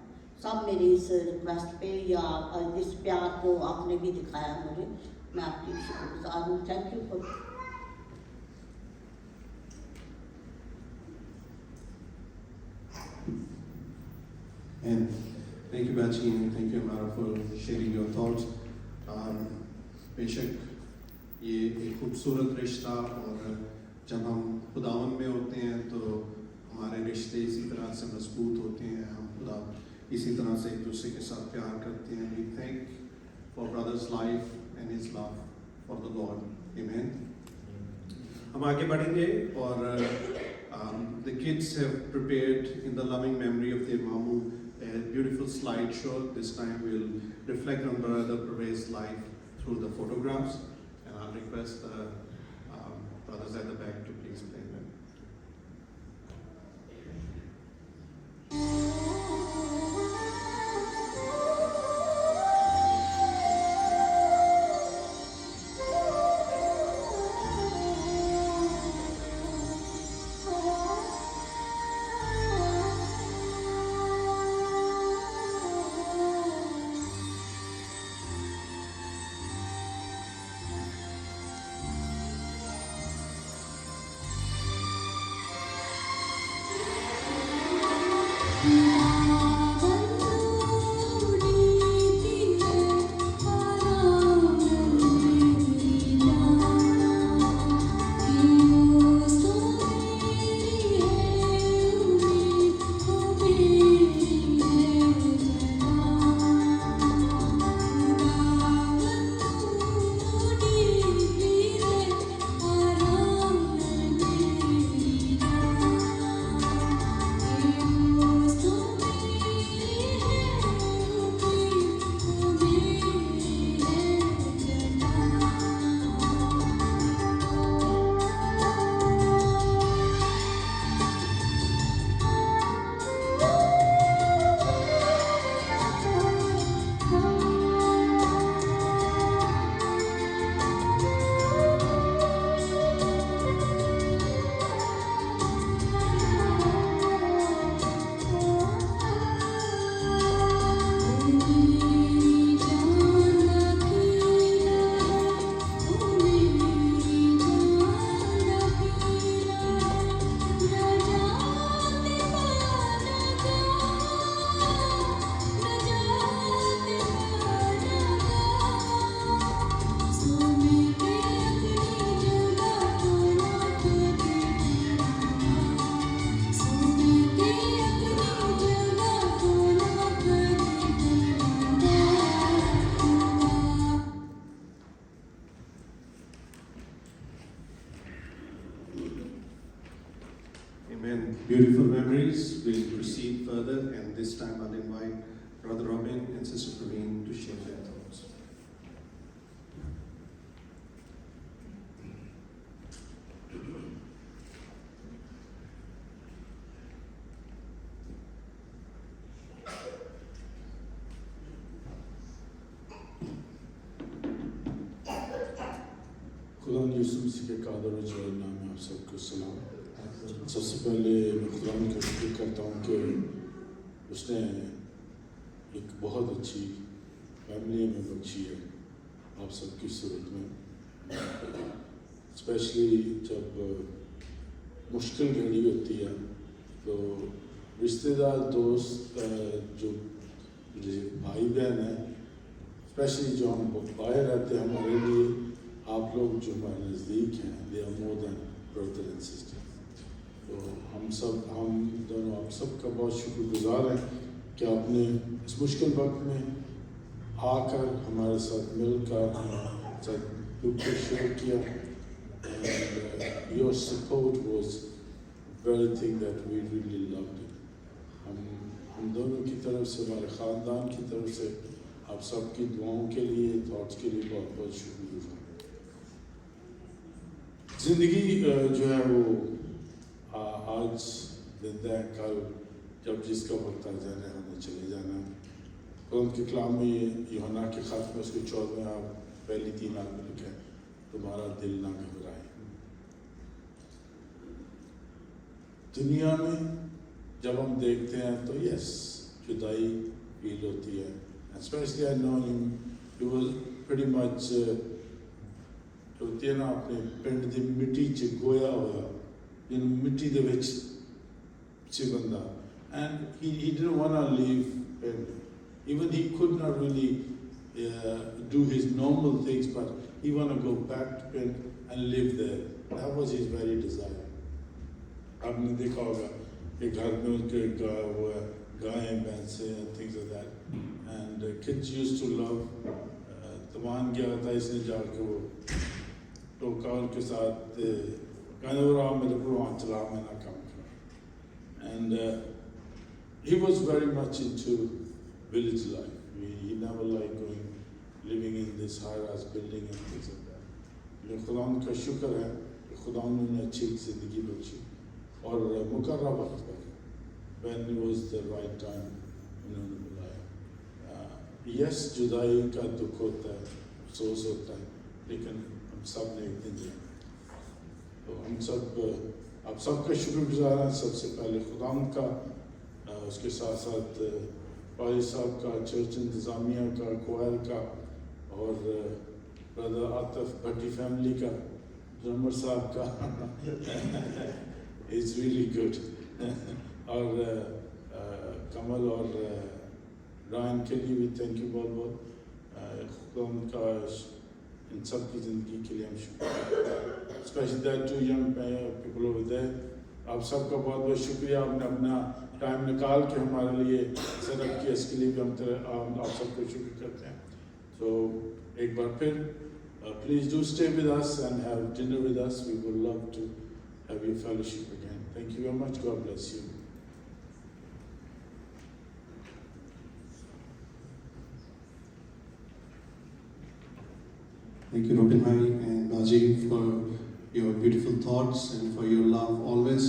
सब मेरी इस रिक्वेस्ट पे या इस प्यार को आपने भी दिखाया मुझे। मैं आपकी शुक्रगुजार हूँ। Thank you for And thank you Bachi and thank you Amara for sharing your thoughts. बेशक ये एक खूबसूरत रिश्ता, और जब हम खुदावन में होते हैं तो हमारे रिश्ते इसी तरह से मजबूत होते हैं, हम खुदा इसी तरह से एक दूसरे के साथ प्यार करते हैं। We thank for brother's life and his love for the Lord. Amen. हम आगे बढ़ेंगे और the kids have prepared in the loving memory of their mamu a beautiful slideshow. This time we'll reflect on Brother Pravesh's life through the photographs, and I'll request the brothers at the back to please play them. Amen. Beautiful memories. We'll proceed further, and this time I'll invite Brother Robin and Sister Praveen to share their thoughts. खुदा यूसुफ मसीह के कादर और जलाल नाम में आप सबको सलाम। سب سے پہلے میں خدا کا شکر کرتا ہوں کہ اس نے ایک بہت اچھی فیملی میں بخشی ہے آپ سب کی صورت میں، اسپیشلی جب مشکل گھڑی ہوتی ہے تو رشتہ دار دوست جو بھائی بہن ہیں اسپیشلی جو ہم باہر رہتے ہیں ہمارے لیے آپ لوگ جو ہمارے نزدیک ہیں they are more than brother and sister. تو ہم دونوں آپ سب کا بہت شکر گزار ہیں کہ آپ نے اس مشکل وقت میں آ کر ہمارے ساتھ مل کر ہمارے ساتھ دکھ شیئر کیا. Your support was very thing that we really loved it. ہم دونوں کی طرف سے ہمارے خاندان کی طرف سے آپ سب کی دعاؤں کے لیے تھاٹس کے لیے بہت بہت شکر گزار. زندگی جو ہے وہ آج زندہ ہے، کل جب جس کا وقت آ جانا ہے ہم نے چلے جانا ہے. قرآن کے کلام میں یوحنا کے خط میں اس کے 14 آپ پہلی 3 آیت میں لکھا ہے تمہارا دل نہ گھبرائے. دنیا میں جب ہم دیکھتے ہیں تو یس جدائی فیل ہوتی ہے. Specially I know he was pretty much ہوتی ہے نا اپنے پنڈ دی مٹی چ گویا ہوا جن مٹی دے وچ سی بندہ. And he didn't want to leave Pind. Even he could not really do his normal things, but he wanted to go back to Pind and live there. That was his very desire. آپ نے دیکھا ہوگا کہ گھر میں ان کے گائیں بھینسیں things like that. And kids used to love. تمان گیا تھا اس نے جا کے وہ ٹوکا ان کے ساتھ کہنے وہ رہا میرے کو وہاں چلا میں نہ کام کرا. And he was very much into village life. He never liked living in this high-rise building and things like that. لیکن خدا ان کا شکر ہے کہ خدا نے انہیں اچھی زندگی بخشی اور مقررہ وقت پر when it was the right time انہوں نے بلایا. یس جدائی کا دکھ ہوتا ہے، افسوس ہوتا ہے، لیکن ہم سب نے ایک دن جانا. تو ہم سب آپ سب کا شکر گزار ہیں. سب سے پہلے خدا کا، اس کے ساتھ ساتھ پاری صاحب کا، چرچ انتظامیہ کا، کوائر کا، اور برادر عاطف بھٹی فیملی کا، ڈرمر صاحب کا. It's really good. اور کمل اور رائن کے لیے بھی تھینک یو بہت بہت. خدا ان کا ان سب کی زندگی کے لیے ہم شکریہ. Specially that to young people over there. آپ سب کا بہت بہت شکریہ. آپ نے اپنا ٹائم نکال کے ہمارے لیے سیٹ اپ کیا، اس کے لیے بھی ہم آپ سب کو شکر کرتے ہیں. تو ایک بار پھر please do stay with us and have dinner with us. We would love to have your fellowship again. Thank you very much. God bless you. Thank you, Robin Bhai and Najib, for your beautiful thoughts and for your love always.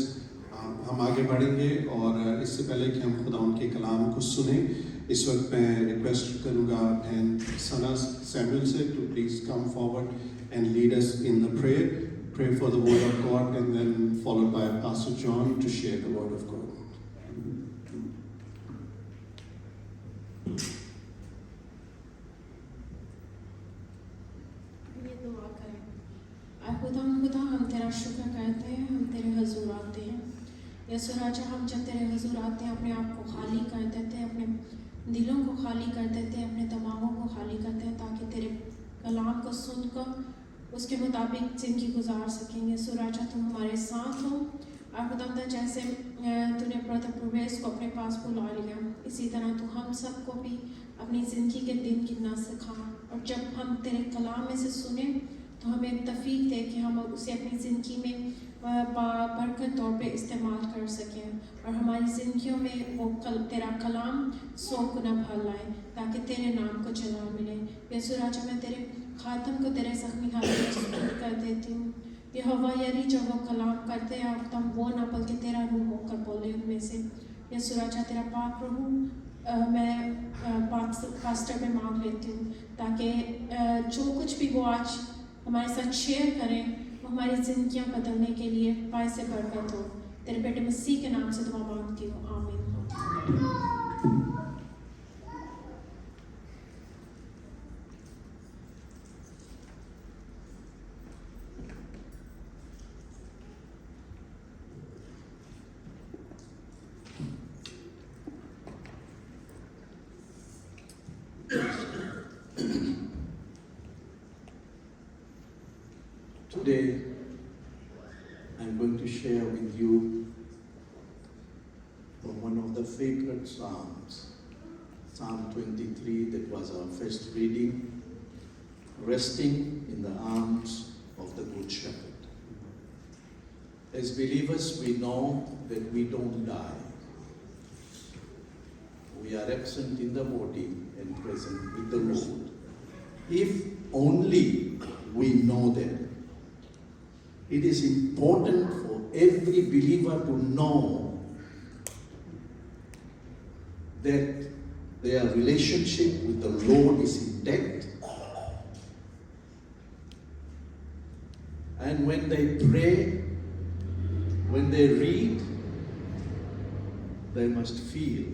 ہم آگے بڑھیں گے اور اس سے پہلے کہ ہم خدا ان کے کلام کو سنیں، اس وقت میں ریکویسٹ کروں گا بہن ثنا سیموئل سے to please come forward and lead us in the prayer. Pray for the word of God and then followed by Pastor John to share the word of God. خدا ہم تیرا شکر کرتے ہیں، ہم تیرے حضور آتے ہیں. یسوع راجا ہم جب تیرے حضور آتے ہیں اپنے آپ کو خالی کر دیتے ہیں، اپنے دلوں کو خالی کر دیتے ہیں، اپنے دماغوں کو خالی کرتے ہیں تاکہ تیرے کلام کو سن کر اس کے مطابق زندگی گزار سکیں. یسوع راجا تم ہمارے ساتھ ہو. اور خدا جیسے تو نے برادر پرویز کو اپنے پاس بلا لیا، اسی طرح تو ہم سب کو بھی اپنی زندگی کے دن گننا سکھا. اور جب ہم تیرے کلام میں سے سنیں تو ہمیں توفیق دے کہ ہم اسے اپنی زندگی میں برکت طور پہ استعمال کر سکیں اور ہماری زندگیوں میں وہ تیرا کلام 100 گنا بھر لائے تاکہ تیرے نام کو جلال ملے. یسوع راجا میں تیرے خاتم کو تیرے زخمی ہاتھ میں سپرد کر دیتی ہوں. یہوہ یری جب وہ کلام کرتے ہیں اور تم وہ نہ بلکہ تیرا روح ہو کر بولے ان میں سے. یسوع راجا تیرا پاک روح میں پاسٹر میں مانگ لیتی ہوں تاکہ جو کچھ بھی وہ آج ہمارے ساتھ شیئر کریں وہ ہماری زندگیاں بدلنے کے لیے باعث برکت ہو. तेरे बेटे मसीह के नाम से दुआ मांगती हूँ, आमीन। Today, I'm going to share with you from one of the favorite Psalms, Psalm 23, that was our first reading, resting in the arms of the Good Shepherd. As believers, we know that we don't die. We are absent in the body and present with the Lord. If only we know that. It is important for every believer to know that their relationship with the Lord is intact. And when they pray, when they read, they must feel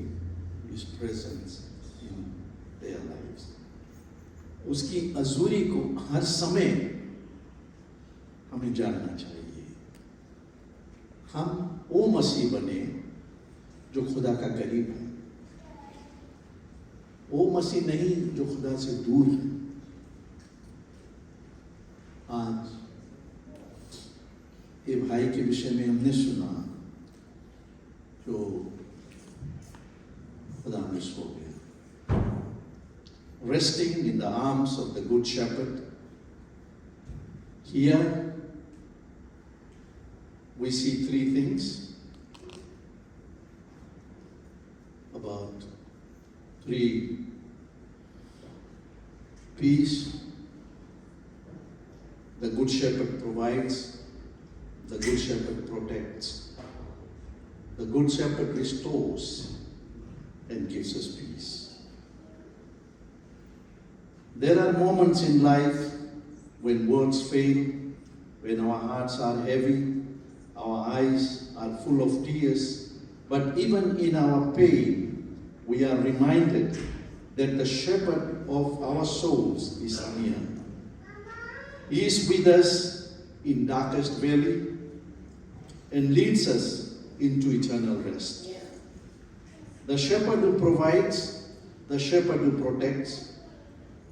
His presence in their lives. उसकी अजूरी को हर समय हमें जानना चाहिए। हम वो मसीह बने जो खुदा का करीब है, वो मसीह नहीं जो खुदा से दूर है। आज ये भाई के विषय में हमने सुना जो खुदा में सो गया। Resting in the arms of the Good Shepherd. Here we see three things about three: peace, the Good Shepherd provides, the Good Shepherd protects, the Good Shepherd restores and gives us peace. There are moments in life when words fail, when our hearts are heavy, our eyes are full of tears, but even in our pain, we are reminded that the shepherd of our souls is near. He is with us in darkest valley and leads us into eternal rest. The shepherd who provides, the shepherd who protects,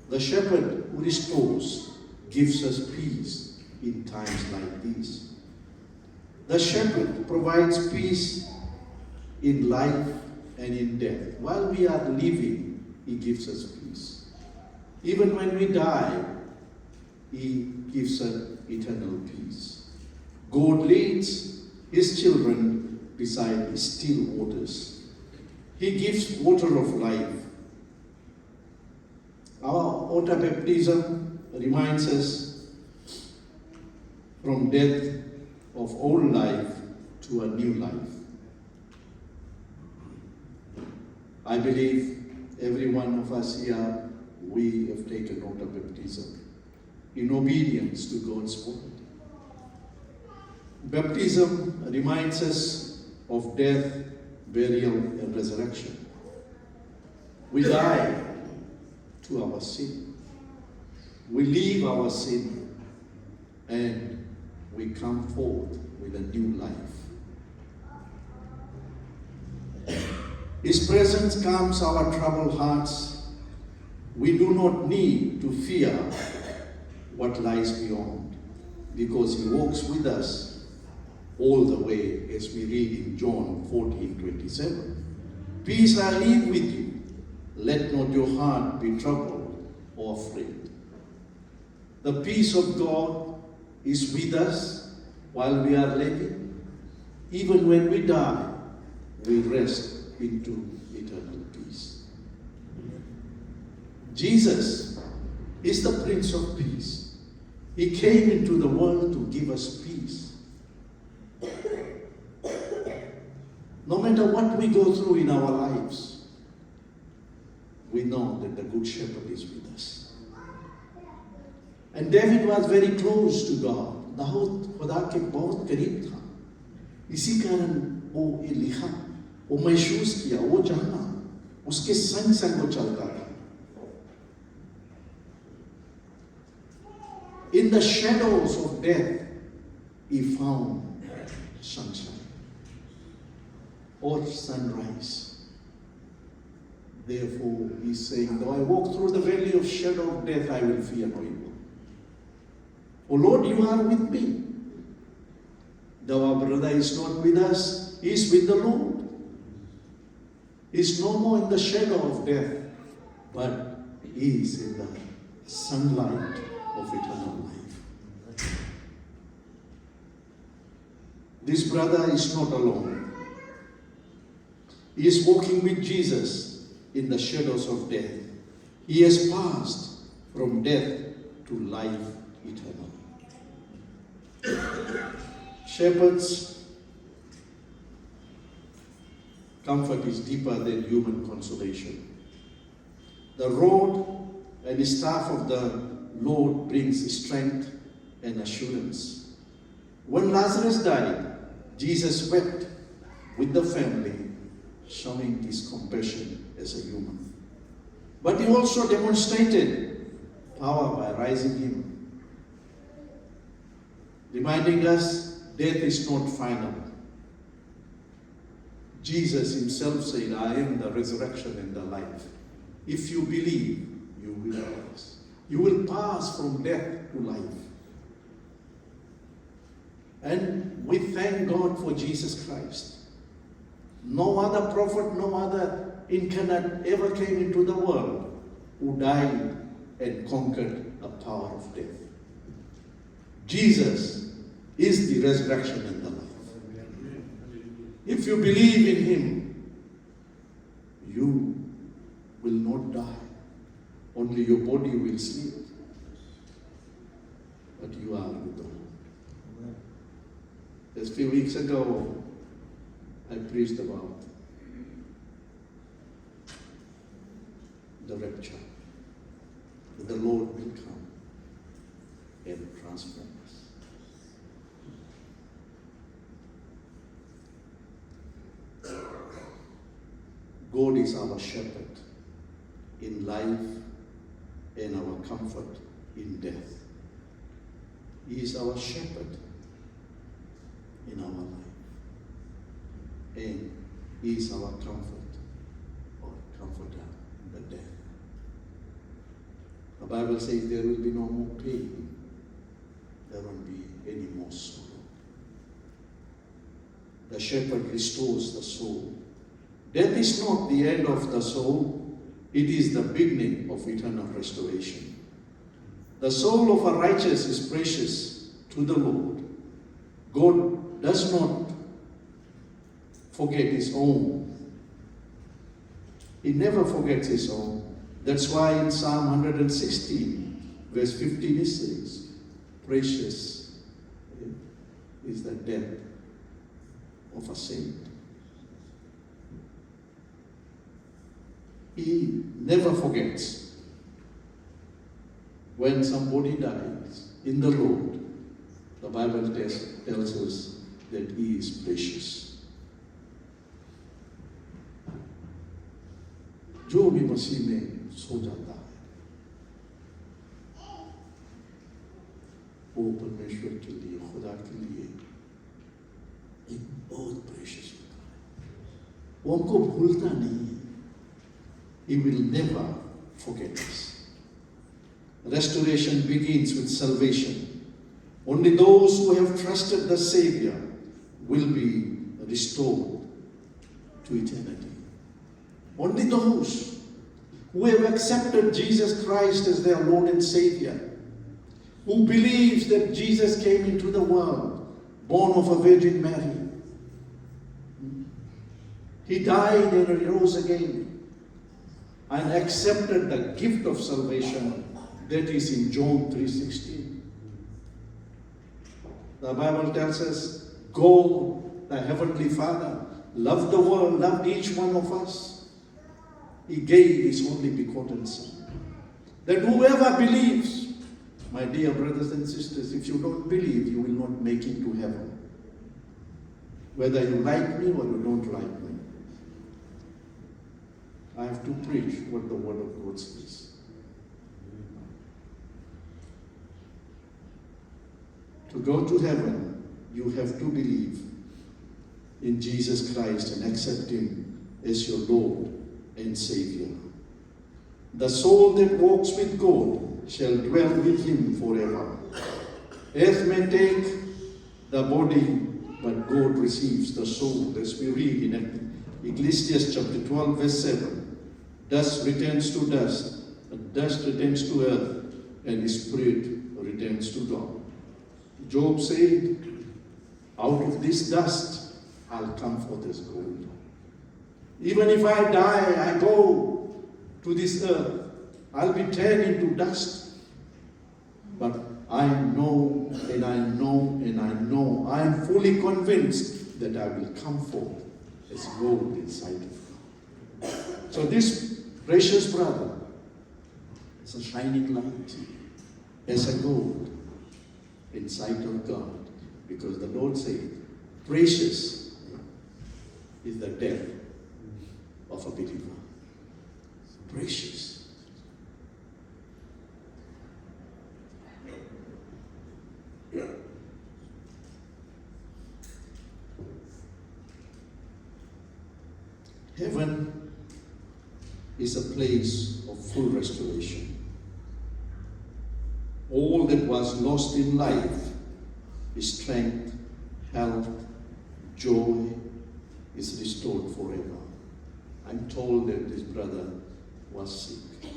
the shepherd who restores, gives us peace in times like these. The shepherd provides peace in life and in death. While we are living, He gives us peace. Even when we die, He gives us eternal peace. God leads His children beside still waters. He gives water of life. Our water baptism reminds us from death of old life to a new life. I believe every one of us here, we have taken water baptism in obedience to God's word. Baptism reminds us of death, burial, and resurrection. We die to our sin. We leave our sin and we come forth with a new life. His presence calms our troubled hearts. We do not need to fear what lies beyond, because He walks with us all the way, as we read in John 14:27. Peace I leave with you. Let not your heart be troubled or afraid. The peace of God is with us while we are living. Even when we die, we rest into eternal peace. Jesus is the Prince of Peace. He came into the world to give us peace. No matter what we go through in our lives, we know that the Good Shepherd is with us. And David was very close to God. Dawood खुदा के बहुत करीब था, इसी कारण वो ये लिखा, वो महसूस किया, वो जाना, उसके संग संग वो चलता था. In the shadows of death, he found sunshine or sunrise. Therefore, he's saying, though I walk through the valley of shadow of death, I will fear no evil. Oh Lord, you are with me. Though our brother is not with us, he is with the Lord. He is no more in the shadow of death, but he is in the sunlight of eternal life. This brother is not alone. He is walking with Jesus in the shadows of death. He has passed from death to life eternal. Shepherds, comfort is deeper than human consolation. The rod and the staff of the Lord brings strength and assurance. When Lazarus died, Jesus wept with the family, showing his compassion as a human. But he also demonstrated power by rising him, reminding us death is not final. Jesus himself said, I am the resurrection and the life. If you believe, you will pass. You will pass from death to life. And we thank God for Jesus Christ. No other prophet, no other incarnate ever came into the world who died and conquered the power of death. Jesus is the resurrection and the life. If you believe in him, you will not die. Only your body will sleep. But you are with the Lord. Just a few weeks ago, I preached about the rapture. The Lord will come and transform us. God is our shepherd in life and our comfort in death. He is our shepherd in our life. And he is our comfort or comforter in the death. The Bible says there will be no more pain. There won't be any more sorrow. The shepherd restores the soul. Death is not the end of the soul. It is the beginning of eternal restoration. The soul of a righteous is precious to the Lord. God does not forget his own. He never forgets his own. That's why in Psalm 116, verse 15, it says, precious is the death of a saint. He never forgets. When somebody dies in the Lord, the Bible tells us that he is precious. जो भी मसीह में सो जाता है वो परमेश्वर के लिए, खुदा के लिए एक बहुत प्रेशियस होता है. वो हमको भूलता नहीं है. He will never forget us. Restoration begins with salvation. Only those who have trusted the Savior will be restored to eternity. Only those who have accepted Jesus Christ as their Lord and Savior, who believes that Jesus came into the world, born of a Virgin Mary. He died and he rose again and accepted the gift of salvation that is in John 3:16. The Bible tells us, God, the Heavenly Father, loved the world, loved each one of us. He gave his only begotten Son, that whoever believes, my dear brothers and sisters, if you don't believe, you will not make it to heaven. whether you like me or you don't like me. I have to preach what the Word of God says. To go to heaven, you have to believe in Jesus Christ and accept Him as your Lord and Savior. The soul that walks with God shall dwell with Him forever. Earth may take the body, but God receives the soul, as we read in Ecclesiastes chapter 12, verse 7. Dust returns to dust, and dust returns to earth, and His spirit returns to God. Job said, out of this dust, I'll come forth as gold. Even if I die, I go to this earth, I'll be turned into dust. But I know, and I know, and I know, I am fully convinced that I will come forth as gold in sight of God. So this precious brother is a shining light, as a gold in sight of God, because the Lord said, precious is the death of a believer. Precious. Heaven is a place of full restoration. All that was lost in life, strength, health, joy, is restored forever. I'm told that this brother was sick.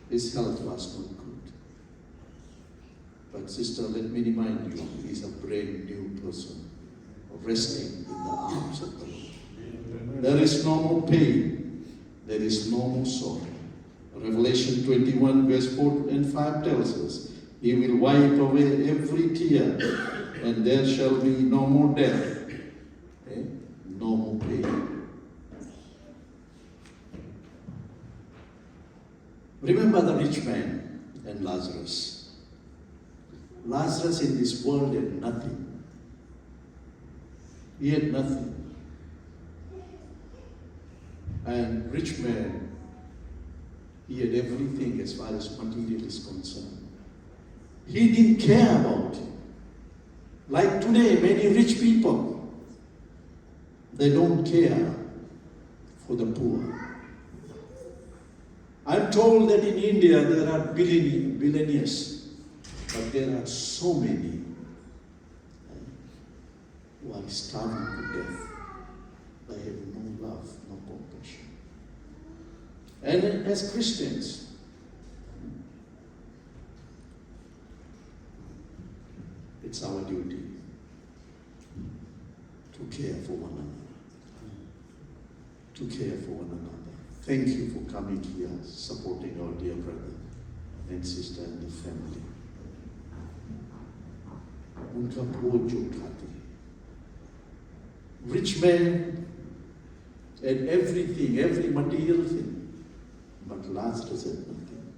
His health was not good. But sister, let me remind you, he's a brand new person, resting in the arms of the Lord. There is no more pain. There is no more sorrow. Revelation 21 verse 4 and 5 tells us, He will wipe away every tear, and there shall be no more death, no more pain. Remember the rich man and Lazarus. Lazarus in this world had nothing. He had nothing. And rich man, he had everything as far as material is concerned. He didn't care about it. Like today, many rich people, they don't care for the poor. I'm told that in India there are billionaires, but there are so many who are starving to death. They have no love, no compassion. And as Christians, it's our duty to care for one another. To care for one another. Thank you for coming here, supporting our dear brother and sister and the family. उनका बोझ जो उठाते हैं. Rich man had everything, every material thing, but Lazarus had nothing.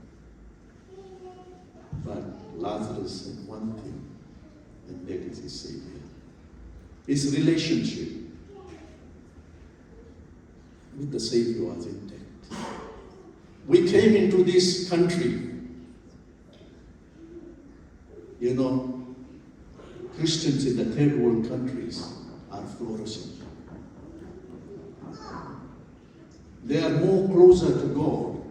But Lazarus had one thing, and that is his Savior. His relationship with the Savior was intact. We came into this country, you know, Christians in the third world countries are flourishing. They are more closer to God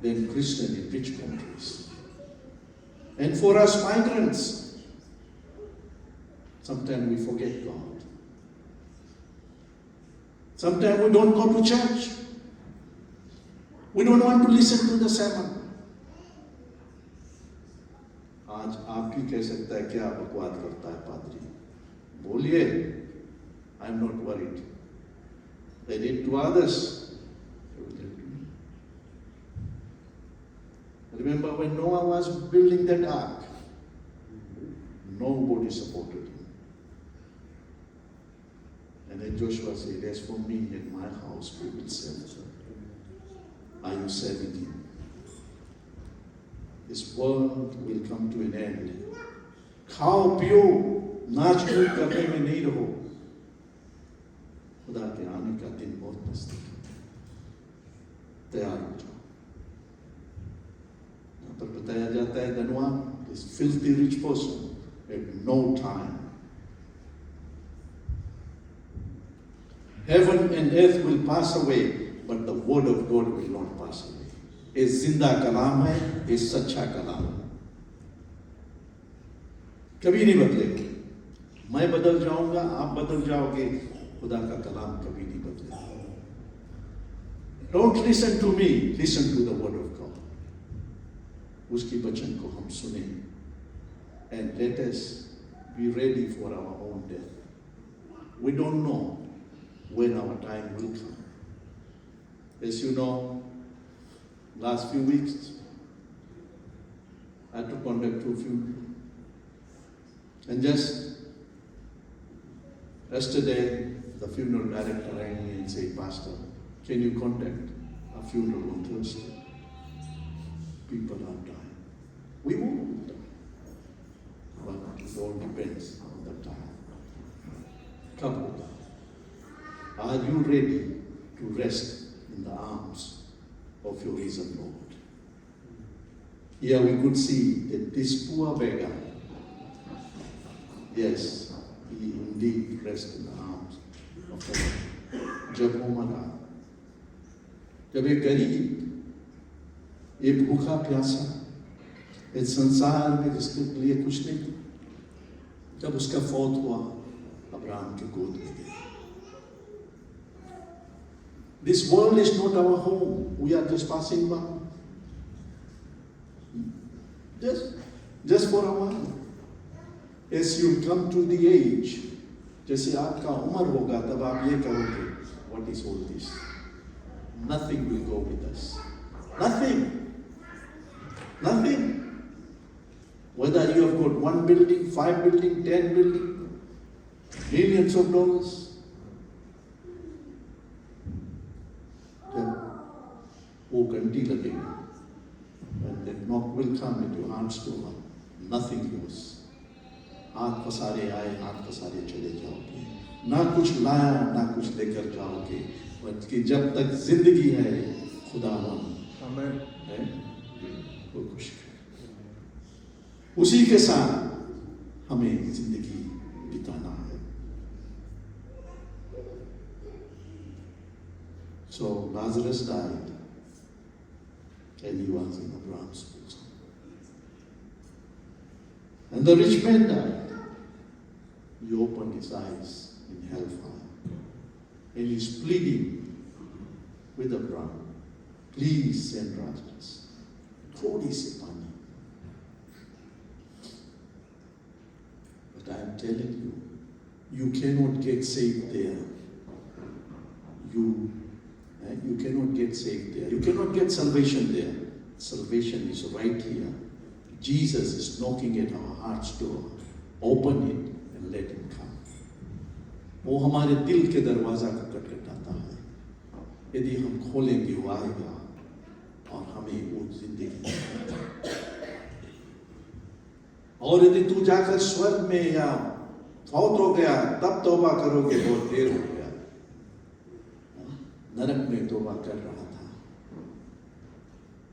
than Christians in rich countries. And for us migrants, sometimes we forget God. Sometimes we don't go to church. We don't want to listen to the sermon. आज आप भी कह सकता है क्या बकवाद करता है पादरी. बोलिए, I'm not worried. They did to others, they will do to me. Remember when Noah was building that ark, nobody supported him. And then Joshua said, as for me and my house, we will serve him. Are you serving him? This world will come to an end. खाओ पियो नाच कूद करने में नहीं रहो. तैयार हो जाओ। यहाँ पर बताया जाता है धनवान, this filthy rich person had no time. Heaven and earth will pass away, but the word of God will not pass away. ये जिंदा कलाम है, ये सच्चा कलाम है, कभी नहीं बदलेगा। मैं बदल जाऊंगा, आप बदल जाओगे, खुदा का कलाम कभी नहीं बदलेगा। Don't listen to me, listen to the word of God. उसकी वचन को हम सुने, and let us be ready for our own death. We don't know when our time will come. As you know, last few weeks I had to conduct 2 funerals. And just yesterday, the funeral director rang me and said, Pastor, can you contact a funeral on Thursday? People are dying. We won't die. But it all depends on the time. Come on. Are you ready to rest in the arms of your risen Lord? Here we could see that this poor beggar, yes, he indeed rests in the arms of the Lord. जब वो मरा, जब एक गरीब, एक भूखा प्यासा, इस संसार में जिसके लिए कुछ नहीं, जब उसका फौत हुआ, अब्राहम की गोद में गया। This world is not our home. We are just passing by. Just for a while. As you come to the age, जैसे आपका उम्र होगा तब आप ये कहोगे, what is all this? Nothing will go with us. Nothing. Nothing. Whether you have got 1 building, 5 building, 10 building, millions of dollars. वो घंटी लगेगी, and that knock will come at your heart's door. Nothing else. हाथ पसारे आए, हाथ पसारे चले जाओगे, ना कुछ लाया, ना कुछ लेकर जाओगे, बल्कि जब तक जिंदगी है, खुदावन है, वो खुश है। उसी के साथ हमें जिंदगी बिताना है। So Lazarus died, and he was in Abraham's bosom. And the rich man died. He opened his eyes in hellfire, and he's pleading with Abraham, please send Lazarus. थोड़ी सी पानी. But I am telling you, you cannot get saved there. You cannot get saved there. You cannot get salvation there. Salvation is right here. Jesus is knocking at our heart's door. Open it and let him come. वो हमारे दिल के दरवाजा को खटखटाता है. यदि हम खोलेंगे वो आएगा और हमें वो जिंदगी. और यदि तू जाकर स्वर्ग में या फौत हो गया तब तौबा करोगे, बहुत देर हो गया. नरक में तौबा कर रहा था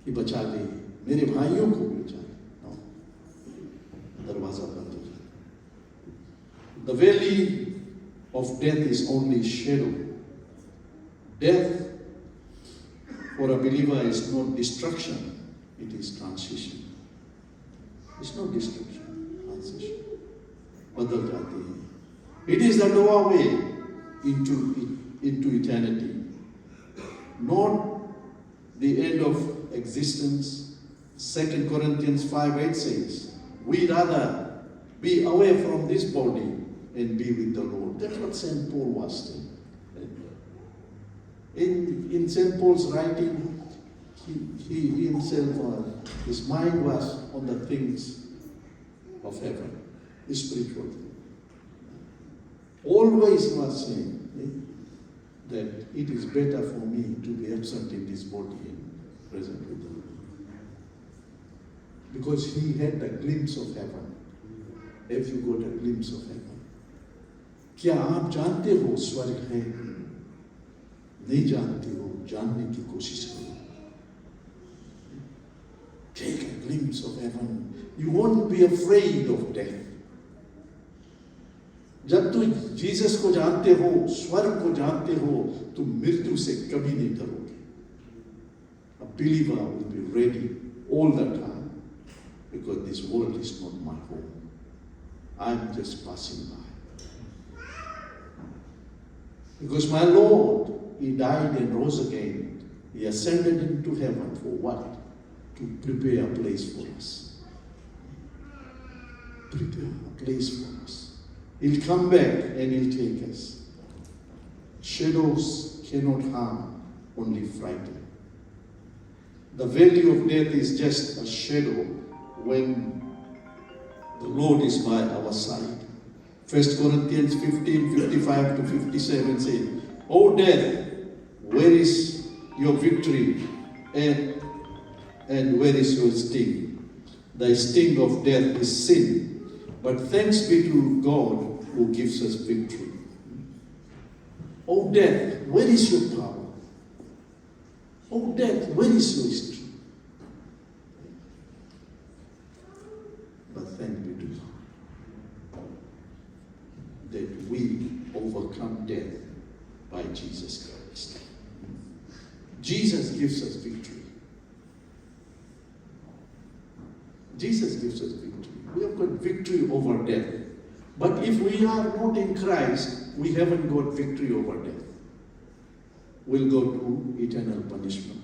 कि बचा ले, मेरे भाइयों को भी बचा ले. दरवाजा बंद हो जाता. The valley of death is only shadow. Death for a believer is not destruction, it is transition. It's not destruction, transition. बदल जाते हैं. It is the doorway into eternity. Not the end of existence. 2 Corinthians 5:8 says, we rather be away from this body and be with the Lord. That's what St. Paul was saying. In St. Paul's writing, he himself, his mind was on the things of heaven, the spiritual thing. Always he was saying that it is better for me to be absent in this body and present with the Lord. Because he had a glimpse of heaven. Have you got a glimpse of heaven? क्या आप जानते हो स्वर्ग है? नहीं जानते हो, जानने की कोशिश करो. heaven. You won't be afraid of death. जब तू जीसस को जानते हो, स्वर्ग को जानते हो, तुम मृत्यु से कभी नहीं डरोगे. A believer will be ready all the time because this world is not my home. I'm just passing by. Because my Lord, He died and rose again. He ascended into heaven for what? To prepare a place for us. Prepare a place for us. He'll come back and He'll take us. Shadows cannot harm, only frighten. The value of death is just a shadow when the Lord is by our side. 1 Corinthians 15:55 to 57 says, O death, where is your victory and where is your sting? The sting of death is sin, but thanks be to God who gives us victory. O death, where is your power? O death, where is your history? But thanks be to God that we overcome death by Jesus Christ. Jesus gives us victory. Jesus gives us victory. We have got victory over death. But if we are not in Christ, we haven't got victory over death. We'll go to eternal punishment.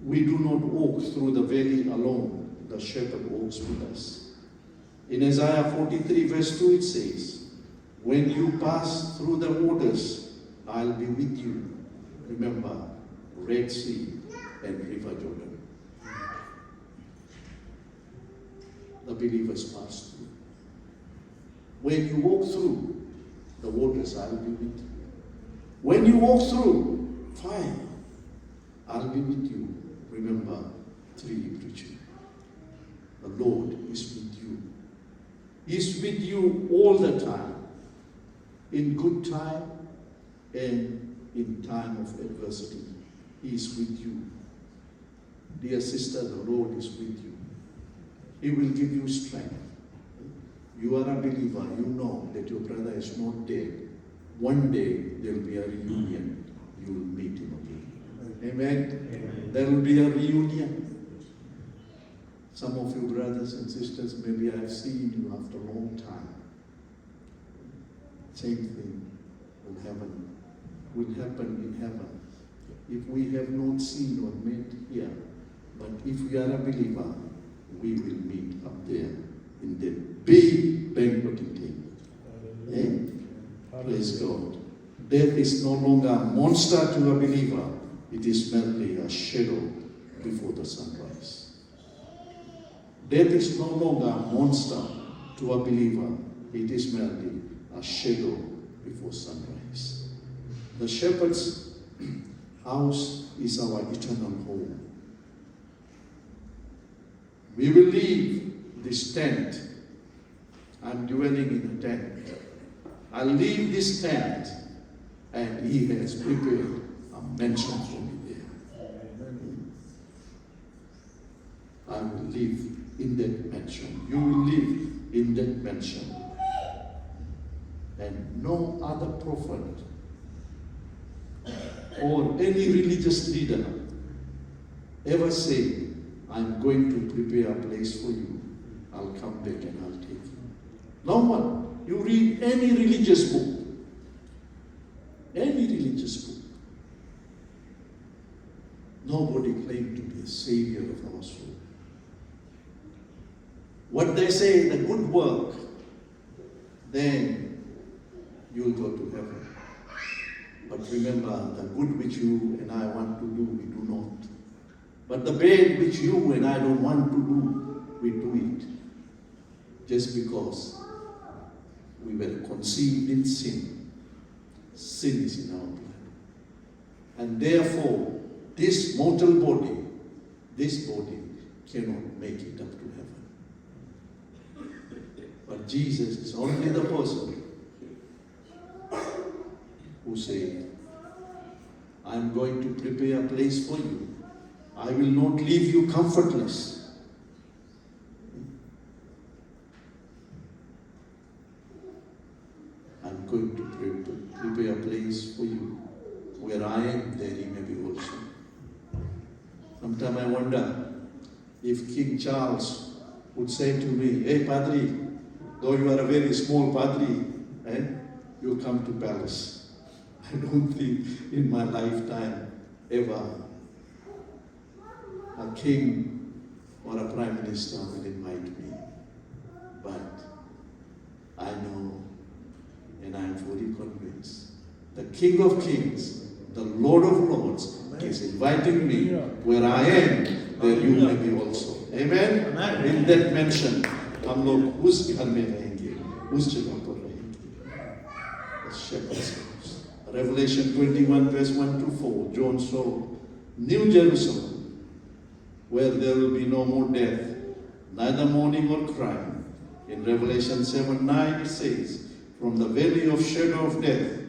We do not walk through the valley alone. The shepherd walks with us. In Isaiah 43 verse 2 it says, when you pass through the waters, I'll be with you. Remember, Red Sea and River Jordan. The believers pass through. When you walk through the waters, I will be with you. When you walk through fire, I'll be with you. Remember 3 Hebrew children. The Lord is with you. He is with you all the time. In good time and in time of adversity. He is with you. Dear sister, the Lord is with you. He will give you strength. You are a believer. You know that your brother is not dead. One day there will be a reunion. You will meet him again. Amen? Amen. There will be a reunion. Some of you brothers and sisters, maybe I have seen you after a long time. Same thing will happen in heaven. If we have not seen or met here, but if we are a believer, we will meet up there in the big banqueting table. Eh? Praise God. Death is no longer a monster to a believer. It is merely a shadow before the sunrise. Death is no longer a monster to a believer. It is merely a shadow before sunrise. The shepherd's house is our eternal home. We will leave this tent. I'm dwelling in a tent. I'll leave this tent, and He has prepared a mansion for me there. I will live in that mansion. You will live in that mansion. And no other prophet or any religious leader ever say, I'm going to prepare a place for you. I'll come back and I'll take you. No one. You read any religious book. Any religious book. Nobody claimed to be a savior of our soul. What they say, the good work, then you'll go to heaven. But remember, the good which you and I want to do, we do not. But the bad which you and I don't want to do, we do it. Just because we were conceived in sin. Sin is in our blood. And therefore, this mortal body, cannot make it up to heaven. But Jesus is only the person who said, I am going to prepare a place for you. I will not leave you comfortless. I am going to prepare a place for you. Where I am, there you may be also. Sometimes I wonder if King Charles would say to me, "Hey, Padri, though you are a very small Padri, you come to palace." I don't think in my lifetime ever a king or a prime minister will invite me. But I know, and I am fully convinced, the King of Kings, the Lord of Lords, is inviting me. Where I am, there you may be also. Amen? In that mention, हम लोग उस घर में रहेंगे, उस जगह पर रहेंगे. The shepherd's house. Revelation 21 verse 1 to 4, John saw New Jerusalem, where there will be no more death, neither mourning or crying. In Revelation 7:9 it says, from the valley of shadow of death,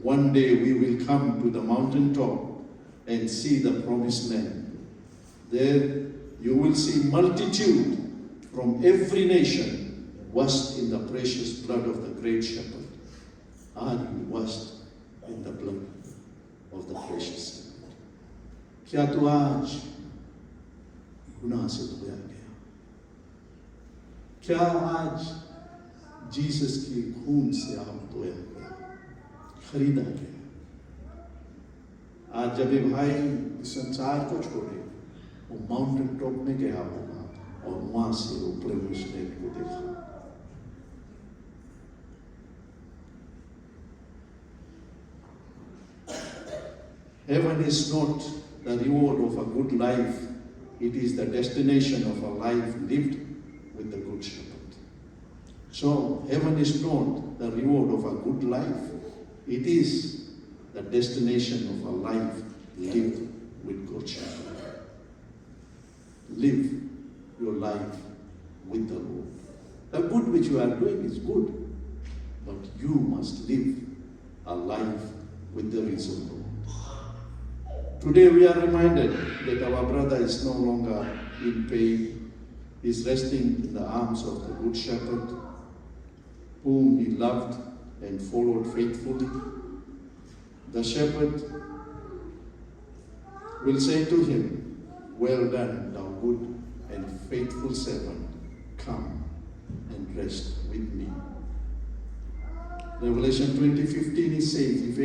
one day we will come to the mountaintop and see the promised land. There you will see multitude from every nation washed in the precious blood of the great shepherd. Are you washed in the blood of the precious shepherd? क्या तू आज गुनाह से धोया गया? क्या आज Jesus के खून से आप धोया गया, खरीदा गया? आज जब ये भाई इस संसार को छोड़े, वो माउंटेन टॉप में गया होगा और वहां से ऊपर उसने को देखा. Heaven is not the reward of a good life, it is the destination of a life lived with the good shepherd. So heaven is not the reward of a good life, it is the destination of a life lived with good shepherd. Live your life with the Lord. The good which you are doing is good, but you must live a life with the risen Lord. Today we are reminded that our brother is no longer in pain. He is resting in the arms of the Good Shepherd, whom he loved and followed faithfully. The shepherd will say to him, "Well done, thou good and faithful servant. Come and rest with me." Revelation 20:15 it says, if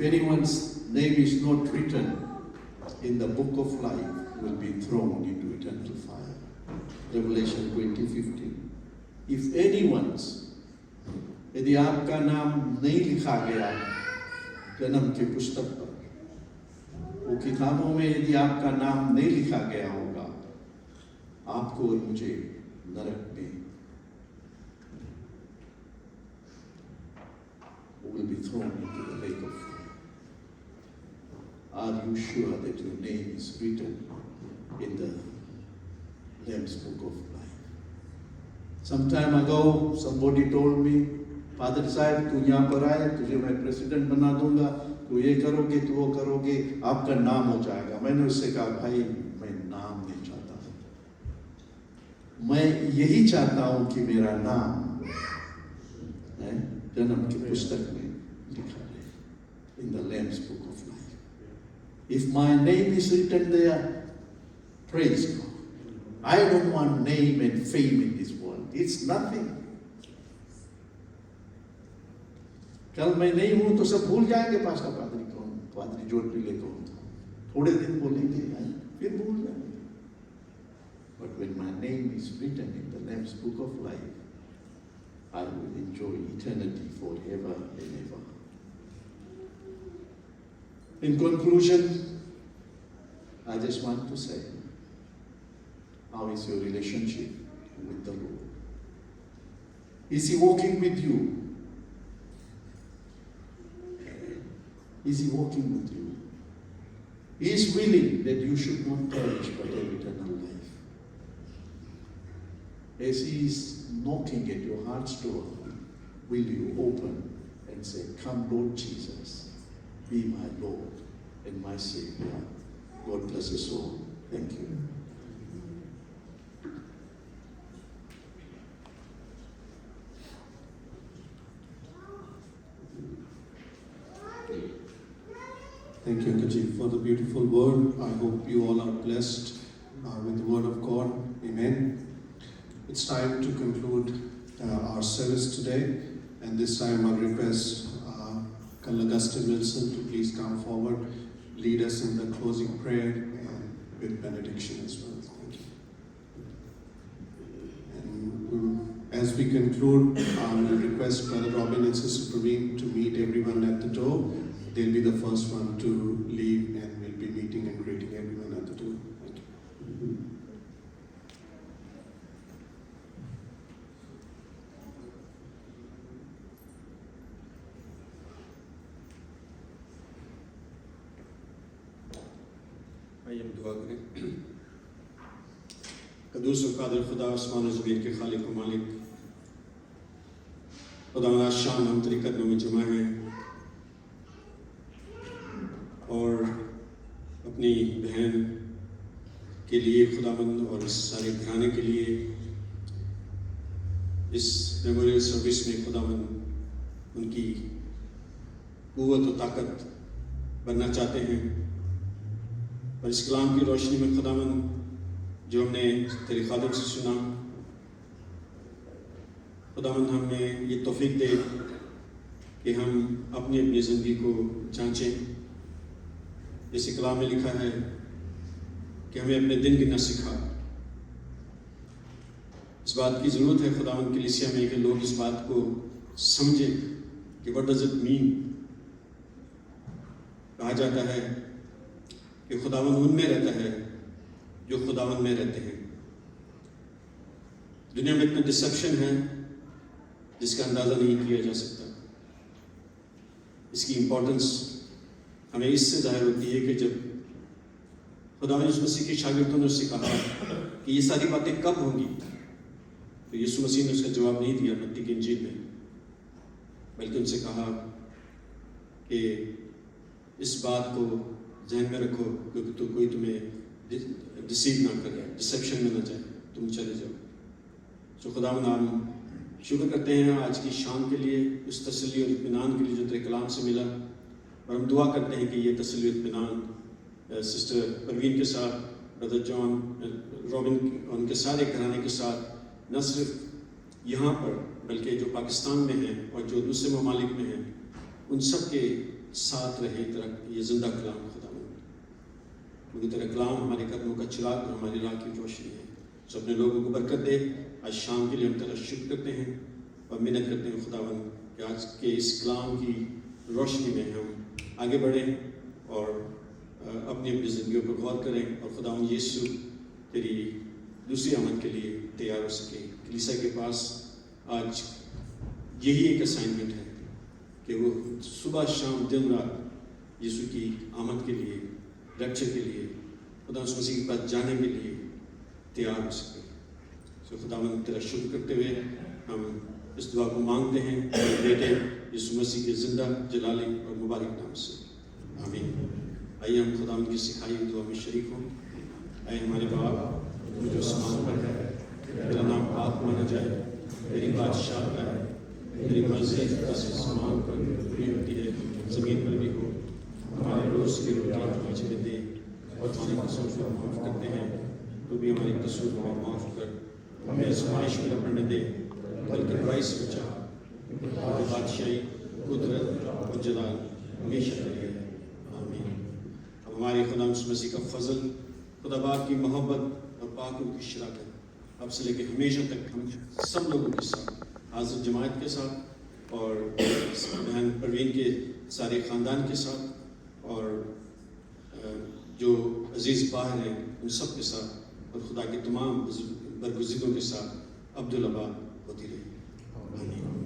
anyone's name is not written in the book of life, will be thrown into eternal fire. Revelation 20:15. If anyone's, यदि आपका नाम नहीं लिखा गया जन्म की पुस्तक पर, वो किताबों में यदि आपका नाम नहीं लिखा गया होगा, आपको और मुझे नरक में will be thrown into the lake of fire. Are you sure that your name is written in the Lamb's Book of Life? Some time ago, somebody told me, "Father साहब, तू यहाँ पर आए, तुझे मैं प्रेसिडेंट बना दूंगा, तू ये करोगे, तू वो करोगे, आपका नाम हो जाएगा." मैंने उससे कहा, "भाई, मैं नाम नहीं चाहता, मैं यही चाहता हूँ कि मेरा नाम जन्म की पुस्तक में लिखा है, in the Lamb's Book of Life. If my name is written there, praise God. I don't want name and fame in this world. It's nothing. कल मैं नहीं हूं तो सब भूल जाएंगे पास्टर पादरी कौन, पादरी जोड़ पिले कौन था, थोड़े दिन बोलेंगे फिर भूल जाएंगे. But when my name is written in the Lamb's Book of Life, I will enjoy eternity forever and ever. In conclusion, I just want to say, how is your relationship with the Lord? Is He walking with you? Is He walking with you? He is willing that you should not perish but have eternal life. as He is knocking at your heart's door, will you open and say, "Come, Lord Jesus, be my Lord and my Savior"? God bless us all. Thank you. Thank you, Kajif, for the beautiful word. I hope you all are blessed with the word of God. Amen. It's time to conclude our service today, and this time I request Colonel Augustine Wilson to please come forward, lead us in the closing prayer and with benediction as well. Thank you. And as we conclude, I will request Brother Robin and Sister Praveen to meet everyone at the door. They'll be the first one to leave, and we'll be meeting and greeting everyone at the door. Thank you. آئیے ہم دعا کریں۔ قدوس و قادر خدا آسمان و زمین کے خالق و مالک، خدا آج شام ہم تیری قدموں میں جمع ہیں اور اپنی بہن کے لیے خداوند اور اس سارے گھرانے کے لیے اس میموریل سروس میں خداوند ان کی قوت و طاقت بننا چاہتے ہیں، اور اس کلام کی روشنی میں خداوند جو ہم نے تیرے خادم سے سنا، خداوند ہمیں یہ توفیق دے کہ ہم اپنی اپنی زندگی کو جانچیں۔ جیسے کلام میں لکھا ہے کہ ہمیں اپنے دن گننا سکھا۔ اس بات کی ضرورت ہے خداوند کلیسیا میں کہ لوگ اس بات کو سمجھیں کہ what does it mean۔ کہا جاتا ہے کہ خداوند ان میں رہتا ہے جو خداوند میں رہتے ہیں۔ دنیا میں اتنا ڈسپشن ہے جس کا اندازہ نہیں کیا جا سکتا۔ اس کی امپورٹنس ہمیں اس سے ظاہر ہوتی ہے کہ جب خداوند یسوع مسیح کے شاگردوں نے اس سے کہا کہ یہ ساری باتیں کب ہوں گی، تو یسوع مسیح نے اس کا جواب نہیں دیا متی کی انجیل میں، بلکہ ان سے کہا کہ اس بات کو ذہن میں رکھو کیونکہ تو کوئی تمہیں ڈسیو نہ کرے، ڈسیپشن میں نہ جائے، تم چلے جاؤ۔ تو خداوند ہم شکر کرتے ہیں آج کی شام کے لیے، اس تسلی اور اطمینان کے لیے جو تیرے کلام سے ملا، اور ہم دعا کرتے ہیں کہ یہ تسلی و اطمینان سسٹر پروین کے ساتھ، بردر جان رابن، ان کے سارے گھرانے کے ساتھ، نہ صرف یہاں پر بلکہ جو پاکستان میں ہیں اور جو دوسرے ممالک میں ہیں، ان سب کے ساتھ رہے تیرا یہ زندہ کلام خداوند، کیونکہ تیرا کلام ہمارے قدموں کا چراغ اور ہماری راہ کی روشنی ہے۔ سو اپنے لوگوں کو برکت دے۔ آج شام کے لیے ہم تیرا شکر کرتے ہیں اور منت کرتے ہیں خداوند کہ آج کے اس کلام کی روشنی میں ہم آگے بڑھیں اور اپنی اپنی زندگیوں پر غور کریں، اور خداوند یسوع تیری دوسری آمد کے لیے تیار ہو سکے۔ کلیسا کے پاس آج یہی ایک اسائنمنٹ ہے کہ وہ صبح شام دن رات یسوع کی آمد کے لیے، لیکچر کے لیے، خدا اس مسیح کے پاس جانے کے لیے تیار ہو سکے۔ سو خداوند تیرا شکر کرتے ہوئے ہم اس دعا کو مانگتے ہیں بیٹے یسوع مسیح کے زندہ جلالی اور مبارک نام سے، آمین۔ آئیے ہم خداوند کی سکھائی ہوئی دعا میں شریک ہوں۔ اے ہمارے باپ جو آسمان پر ہے، تیرا نام پاک مانا جائے، تیری بادشاہت آئے، تیری مرضی جیسے آسمان پر بھی ہوتی ہے زمین پر بھی ہو۔ ہمارے روز کی روٹی مجھے دے، اور ہماری قصور کو معاف کرتے ہیں تو بھی ہماری قصور کو معاف کر، ہمیں آزمائش میں نہ پڑنے دے بلکہ برائی سے بچا، اور بادشاہی، قدرت اور جلال ہمیشہ تیری ہے، آمین۔ اب ہمارے خدا مسیح کا فضل، خدا باپ کی محبت اور پاک روح کی شراکت اب سے لے کے ہمیشہ تک ہم سب لوگوں کے ساتھ، حاضر جماعت کے ساتھ اور بہن پروین کے سارے خاندان کے ساتھ اور جو عزیز باہر ہیں ان سب کے ساتھ، اور خدا کے تمام برگزیدوں کے ساتھ عبدالآباد ہوتی رہی، آمین۔